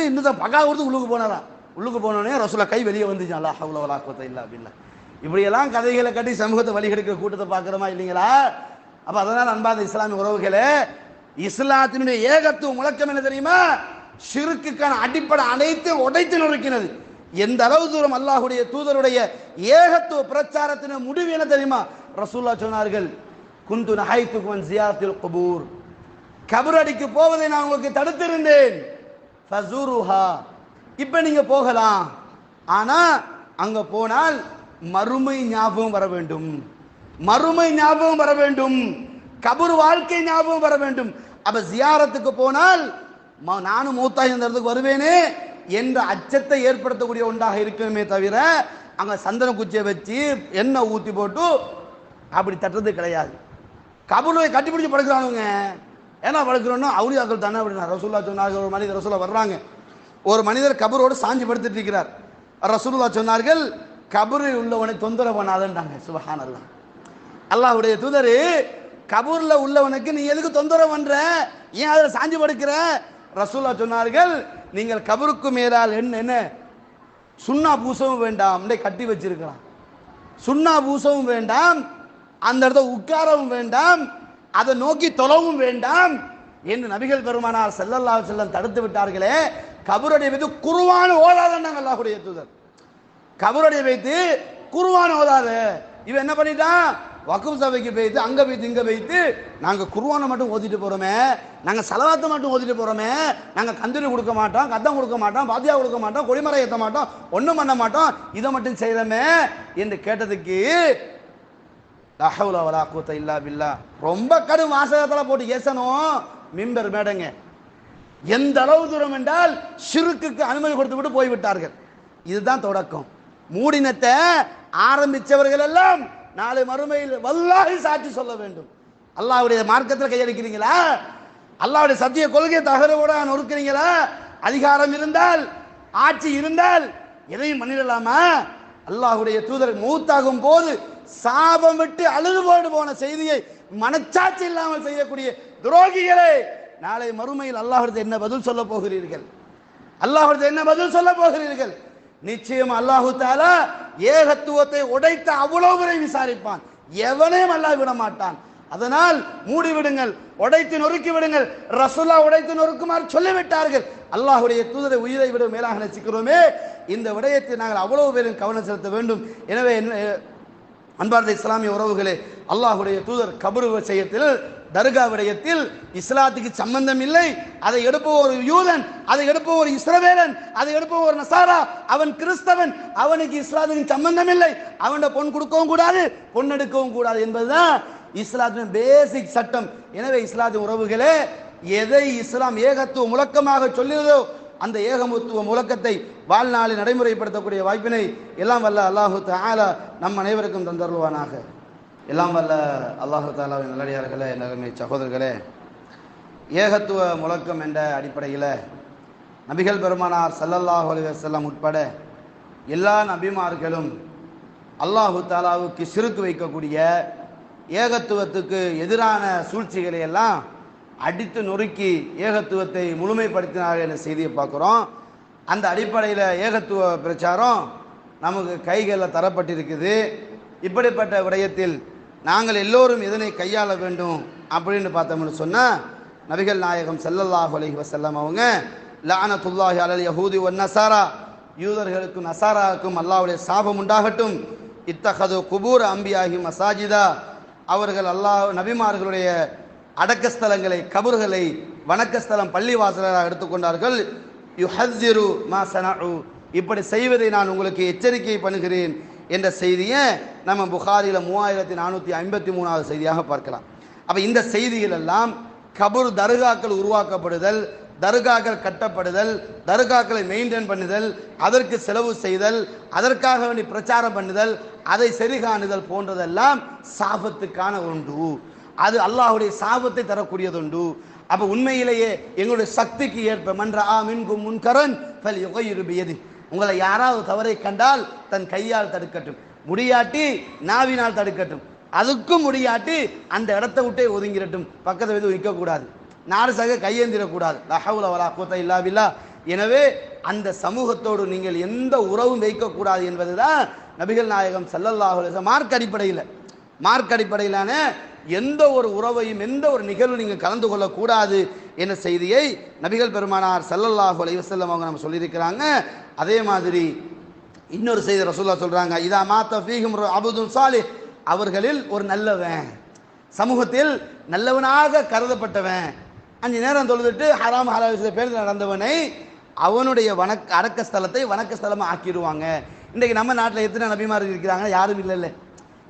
இன்னும் தான் பகா கொடுத்து உள்ளுக்கு போனாராம். உள்ளுக்கு போனோடனே ரசூலா கை வெளியே வந்துச்சான். லா ஹவ்ல வலா குவத்த இல்லா பில்லாஹ். இப்படியெல்லாம் கதைகளை கட்டி சமூகத்தை வழிகெடுக்கிற கூட்டத்தை பார்க்குறோமா இல்லைங்களா? அப்ப அதனால அன்பார்ந்த இஸ்லாமிய உறவுகளே, இஸ்லாத்தினுடைய ஏகத்துவ முழக்கம் என்ன தெரியுமா? ஷிர்க்குக்கான அடிப்படை அனைத்தும் உடைத்து நொறுக்கினது. எந்த அளவு தூரம் அல்லாஹ்வுடைய தூதருடைய ஏகத்துவ பிரச்சாரத்தின் முடிவு என்ன தெரியுமா? ரசூலுல்லாஹ் சொன்னார்கள், குந்து நஹைதுக்கும் அன் ஜியாரத்தில் குபூர், கபர் அடிக்கு போவதை நான் உங்களுக்கு தடுத்திருந்தேன். ஃபஸூருஹா, இப்ப நீங்க போகலாம், ஆனா அங்க போனால் மறுமை ஞாபகம் வர வேண்டும், மறுமை ஞாபகம் வர வேண்டும், கபர் வாழ்க்கை ஞாபகம் வர வேண்டும். அப்ப ஜியாரத்துக்கு போனால் நானும் மூத்தாய் அந்த இடத்துக்கு வருவேனே என்ற அச்சத்தை ஏற்படுத்தக்கூடிய ஒன்றாக இருக்கணுமே தவிர அங்க சந்தன குச்சியை வச்சு எண்ணெய் ஊத்தி போட்டு அப்படி தட்டுறது கிடையாது. கபூரை கட்டிப்பிடிச்சு படுக்கிறானுங்க, ஏன்னா வளர்க்குறோன்னா அவுலியாக்கள் தானே அப்படின்னா. ரசூலுல்லாஹ் சொன்னார்கள், ஒரு மனிதர் ரசூலுல்லாஹ் வர்றாங்க, ஒரு மனிதர் கபரோடு சாஞ்சி படுத்துட்டு இருக்கிறார். ரசூலுல்லாஹ் சொன்னார்கள், கபரில் உள்ளவனை தொந்தரவு பண்ணாதன்றாங்க. சுப்ஹானல்லாஹ். அல்லாஹ்வுடைய தூதர், கபூர்ல உள்ளவனுக்கு நீ எதுக்கு தொந்தரவு பண்ற, ஏன் அதில் சாஞ்சி படுக்கிற? ரசூலுல்லாஹ் சொன்னார்கள், நீங்கள் கபருக்கு மேலால் என்ன சுண்ணா பூசவும் வேண்டாம், கட்டி வச்சிருக்கிறான், சுண்ணா பூசவும் வேண்டாம், அந்த இடத்த உட்காரவும் வேண்டாம், அதை நோக்கி தொழவும் வேண்டாம் என்று நபிகள் பெருமானார் ஸல்லல்லாஹு அலைஹி வஸல்லம் தடுத்து விட்டார்களே. கபருடைய வைத்து குர்ஆன் ஓதாதன்னாங்க அல்லாஹ்வுடைய தூதர். கபருடைய வைத்து குர்ஆன் ஓதாத. இவன் என்ன பண்ணிட்டான், வக்ஃப் சபைக்கு போயிட்டு அங்க போயிட்டு இங்க போயிட்டு நாங்க குர்ஆனை மட்டும் ஓதிட்டு போறோமே, நாங்க ஸலவாத்தை மட்டும் ஓதிட்டு போறோமே, நாங்க கந்தூரி கொடுக்க மாட்டோம், கத்தம் கொடுக்க மாட்டோம், பாத்தியா கொடுக்க மாட்டோம், கொடிமரம் ஏற்ற மாட்டோம், ஒன்றும் பண்ண மாட்டோம், இதை மட்டும் செய்யறமே என்று கேட்டதுக்கு லா ஹவ்ல வலா குவத்த இல்லா பில்லாஹ் ரொம்ப கடும் வாசகத்தில் போட்டு ஏசணும். மிம்பர் மேடங்க எந்த அளவு தூரம் என்றால் ஷிர்க்குக்கு அனுமதி கொடுத்து விட்டு போய்விட்டார்கள். இதுதான் தொடக்கம். மூடினத்தை ஆரம்பித்தவர்கள் எல்லாம் நாளை மறுமையில் வல்லாஹி சாட்சி சொல்ல வேண்டும். அல்லாஹ்வுடைய மார்க்கத்தில் கையெடுக்கிறீங்களா, அல்லாஹ்வுடைய சத்திய கொள்கையை தகரவோட நொறுக்கிறீங்களா, அதிகாரம் இருந்தால் ஆட்சி இருந்தால் எதையும் பண்ணிடலாமா? அல்லாஹ்வுடைய தூதர் மௌத்தாகும் போது சாபம் விட்டு அழுது போன செய்தியை மனச்சாட்சி இல்லாமல் செய்யக்கூடிய துரோகிகளே, நாளை மறுமையில் அல்லாஹ்விடத்தில் என்ன பதில் சொல்ல போகிறீர்கள்? அல்லாஹ்விடத்தில் என்ன பதில் சொல்ல போகிறீர்கள்? நிச்சயம் அல்லாஹு தஆலா ஏகத்துவத்தை உடைத்த அவ்வளவு பேரை விசாரிப்பான். எவனையும் அல்லாஹ் விட மாட்டான். அதனால் மூடிவிடுங்கள், உடைத்து நொறுக்கி விடுங்கள். ரசூலுல்லாஹ் உடைத்து நொறுக்குமாறு சொல்லிவிட்டார்கள். அல்லாஹ்வுடைய தூதரை உயிரை விட மேலாக நேசிக்கிறோமே, இந்த விடயத்தை நாங்கள் அவ்வளவு பேரும் கவனம் செலுத்த வேண்டும். எனவே அன்பார்ந்த இஸ்லாமிய உறவுகளே, அல்லாஹ்வுடைய தூதர் கபர் விஷயத்தில், தர்கா விடயத்தில் இஸ்லாத்துக்கு சம்பந்தம் இல்லை. அதை எடுப்ப ஒரு யூதன், அதை எடுப்ப ஒரு இஸ்ரவேலன், அதை எடுப்ப ஒரு நசாரா, அவன் கிறிஸ்தவன், அவனுக்கு இஸ்லாத்துக்கு சம்பந்தம் இல்லை. அவனோட பொன் கொடுக்கவும் கூடாது, பொன் எடுக்கவும் கூடாது என்பதுதான் இஸ்லாத்தின் பேசிக் சட்டம். எனவே இஸ்லாத்தின் உறவுகளே, எதை இஸ்லாம் ஏகத்துவ முழக்கமாக சொல்லுதோ அந்த ஏகமுத்துவ முழக்கத்தை வாழ்நாளில் நடைமுறைப்படுத்தக்கூடிய வாய்ப்பினை எல்லாம் வல்ல அல்லாஹு தஆலா நம் அனைவருக்கும் தந்தருள்வானாக. எல்லாம் வல்ல அல்லாஹு தஆலாவின் நல்லடியார்களே, நறுமை சகோதரர்களே, ஏகத்துவ முழக்கம் என்ற அடிப்படையில் நபிகள் பெருமானார் ஸல்லல்லாஹு அலைஹி வஸல்லம் உட்பட எல்லா நபிமார்களும் அல்லாஹு தஆலாவுக்கு ஷிர்க் வைக்கக்கூடிய ஏகத்துவத்துக்கு எதிரான சூழ்ச்சிகளை எல்லாம் அடித்து நொறுக்கி ஏகத்துவத்தை முழுமைப்படுத்தினார்கள் என்ற செய்தியை பார்க்குறோம். அந்த அடிப்படையில் ஏகத்துவ பிரச்சாரம் நமக்கு கைகளில் தரப்பட்டிருக்குது. இப்படிப்பட்ட விடயத்தில் நாங்கள் எல்லோரும் இதனை கையாள வேண்டும் அப்படின்னு பார்த்தோம்னு சொன்னால், நபிகள் நாயகம் ஸல்லல்லாஹு அலைஹி வஸல்லம் அவங்க லஅனத்துல்லாஹி அலல் யஹூதி வன் நஸாரா, யூதர்களுக்கும் நசாராவுக்கும் அல்லாஹ்வுடைய சாபம் உண்டாகட்டும், இத்தஹது குபூர் அம்பியாஹி மசாஜிதா, அவர்கள் அல்லாஹ் நபிமார்களுடைய அடக்கஸ்தலங்களை, கபர்களை வணக்கஸ்தலம் பள்ளிவாசலாக எடுத்துக்கொண்டார்கள். யுஹஸ்ஸிரு மா ஸனஉ, இப்படி செய்வதை நான் உங்களுக்கு எச்சரிக்கை பண்ணுகிறேன் என்ற செய்தியை நம்ம புகாரியில் 3453வது செய்தியாக பார்க்கலாம். அப்போ இந்த செய்திகள் எல்லாம் கபர் தர்காக்கள் உருவாக்கப்படுதல், தர்காக்கள் கட்டப்படுதல், தர்காக்களை மெயின்டைன் பண்ணுதல், அதற்கு செலவு செய்தல், அதற்காக வேண்டி பிரச்சாரம் பண்ணுதல், அதை சரிகாணுதல் போன்றதெல்லாம் சாபத்துக்கான ஒன்று. அது அல்லாஹ்வுடைய சாபத்தை தரக்கூடியதுண்டு. அப்போ உண்மையிலேயே எங்களுடைய சக்திக்கு ஏற்ப மன்ற மின்கும் முன்கரன் ஃபல்யுகையிரு பியதி, உங்களை யாராவது தவறை கண்டால் தன் கையால் தடுக்கட்டும், முடியாட்டி நாவினால் தடுக்கட்டும், அதுக்கும் முடியாட்டி அந்த இடத்தை விட்டே ஒதுங்கிடட்டும், பக்கத்தை வந்து நிற்கக்கூடாது, நாடு சக கையேந்திரக்கூடாது. லா ஹவ்ல வலா குவத்த இல்லா பில்லாஹ். எனவே அந்த சமூகத்தோடு நீங்கள் எந்த உறவும் வைக்கக்கூடாது என்பதுதான் நபிகள் நாயகம் ஸல்லல்லாஹு அலைஹி வஸல்லம் மார்க் அடிப்படையிலான எந்த ஒரு உறவையும் எந்த ஒரு நிகழ்வு நீங்கள் கலந்து கொள்ளக்கூடாது என்ற செய்தியை நபிகள் பெருமானார் ஸல்லல்லாஹு அலைஹி வஸல்லம் அவங்க நம்ம சொல்லியிருக்கிறாங்க. அதே மாதிரி இன்னொரு செய்தி ரசூலுல்லாஹ் சொல்றாங்க, இதா மாத்த ஃபீஹிம் அப்துல் சாலிஹ், அவர்களில் ஒரு நல்லவன், சமூகத்தில் நல்லவனாக கருதப்பட்டவன், 5 நேரம் தொழுதுட்டு ஹராம் ஹலால் பேர் நடந்தவனை அவனுடைய அடக்க ஸ்தலத்தை வணக்க ஸ்தலமாக ஆக்கிடுவாங்க. இன்றைக்கு நம்ம நாட்டில் எத்தனை நபிமார்கள் இருக்கிறாங்க? யாரும் இல்லை,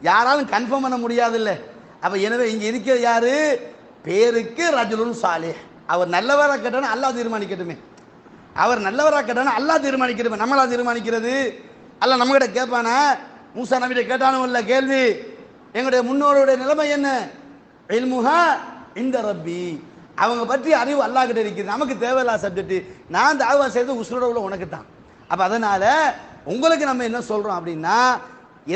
யாராலும் கன்ஃபார்ம் பண்ண முடியாது இல்லை. அப்போ எனவே இங்கே இருக்கிற யாரு? பேருக்கு ரஜுலுன் சாலிஹ், அவர் நல்லவராக கேட்டாலும் அல்லாஹ் தீர்மானிக்கட்டுமே, அவர் நல்லவராக கேட்டாலும் அல்லாஹ் தீர்மானிக்கட்டுமே, நம்மளா தீர்மானிக்கிறது? அல்லாஹ் நம்மகிட்ட கேட்பானா? மூசா நபிகிட்ட கேட்டாலும் இல்லை கேள்வி, எங்களுடைய முன்னோருடைய நிலைமை என்ன? இல்முஹா இந்த ரப்பி, அவங்க பற்றி அறிவு அல்லாஹ் கிட்ட இருக்குது. நமக்கு தேவையில்லாத சப்ஜெக்ட். நான் தாவா செய்து உசுரோட உள்ள உனக்கு தான். அப்ப அதனால உங்களுக்கு நம்ம என்ன சொல்றோம் அப்படின்னா,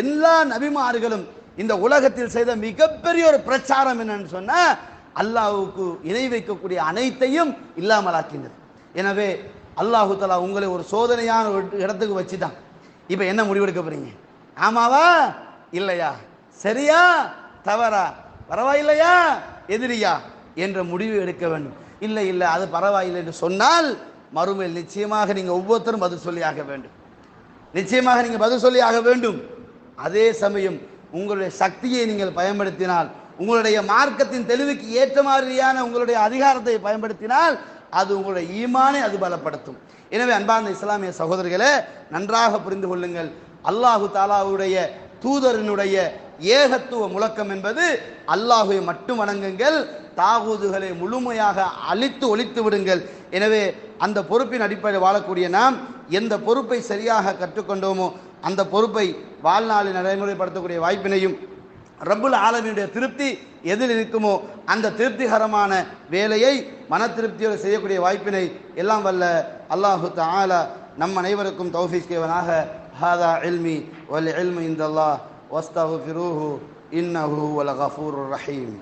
எல்லா நபிமார்களும் இந்த உலகத்தில் செய்த மிகப்பெரிய ஒரு பிரச்சாரம் என்னன்னு சொன்னா, அல்லாஹ்வுக்கு இணை வைக்கக்கூடிய அனைத்தையும் இல்லாமலாக்கினது. எனவே அல்லாஹு தஆலா உங்களை ஒரு சோதனையான ஒரு இடத்துக்கு வச்சுட்டான். இப்ப என்ன முடிவெடுக்க போறீங்க? ஆமாவா இல்லையா, சரியா தவறா, பரவாயில்லையா எதிரியா என்ற முடிவு எடுக்க வேண்டும். இல்லை இல்லை அது பரவாயில்லை என்று சொன்னால் மறுமையில் நிச்சயமாக நீங்க ஒவ்வொருத்தரும் பதில் சொல்லி ஆக வேண்டும். நிச்சயமாக நீங்க பதில் சொல்லி ஆக வேண்டும். அதே சமயம் உங்களுடைய சக்தியை நீங்கள் பயன்படுத்தினால், உங்களுடைய மார்க்கத்தின் தெளிவுக்கு ஏற்ற மாதிரியான உங்களுடைய அதிகாரத்தை பயன்படுத்தினால் அது உங்களுடைய ஈமானை அது பலப்படுத்தும். எனவே அன்பார்ந்த இஸ்லாமிய சகோதரர்களே, நன்றாக புரிந்து கொள்ளுங்கள். அல்லாஹு தாலாவுடைய தூதரினுடைய ஏகத்துவ முழக்கம் என்பது அல்லாஹுவை மட்டும் வணங்குங்கள், தாகூதுகளை முழுமையாக அழித்து ஒழித்து விடுங்கள். எனவே அந்த பொறுப்பின் அடிப்படையில் வாழக்கூடிய நாம் எந்த பொறுப்பை சரியாக கற்றுக்கொண்டோமோ அந்த பொறுப்பை வாழ்நாளில் நடைமுறைப்படுத்தக்கூடிய வாய்ப்பினையும், ரப்புல் ஆலமீனுடைய திருப்தி எதில் இருக்குமோ அந்த திருப்திகரமான வேலையை மன திருப்தியோடு செய்யக்கூடிய வாய்ப்பினை எல்லாம் வல்ல அல்லாஹு தஆலா நம் அனைவருக்கும் தௌஃபீக் செய்வனாக. ஹாதா இல்மி வல் இல்மு இன்தல்லாஹ் வஸ்தக்ஃபிரூஹு இன்னஹு வல் கஃபூருர் ரஹீம்.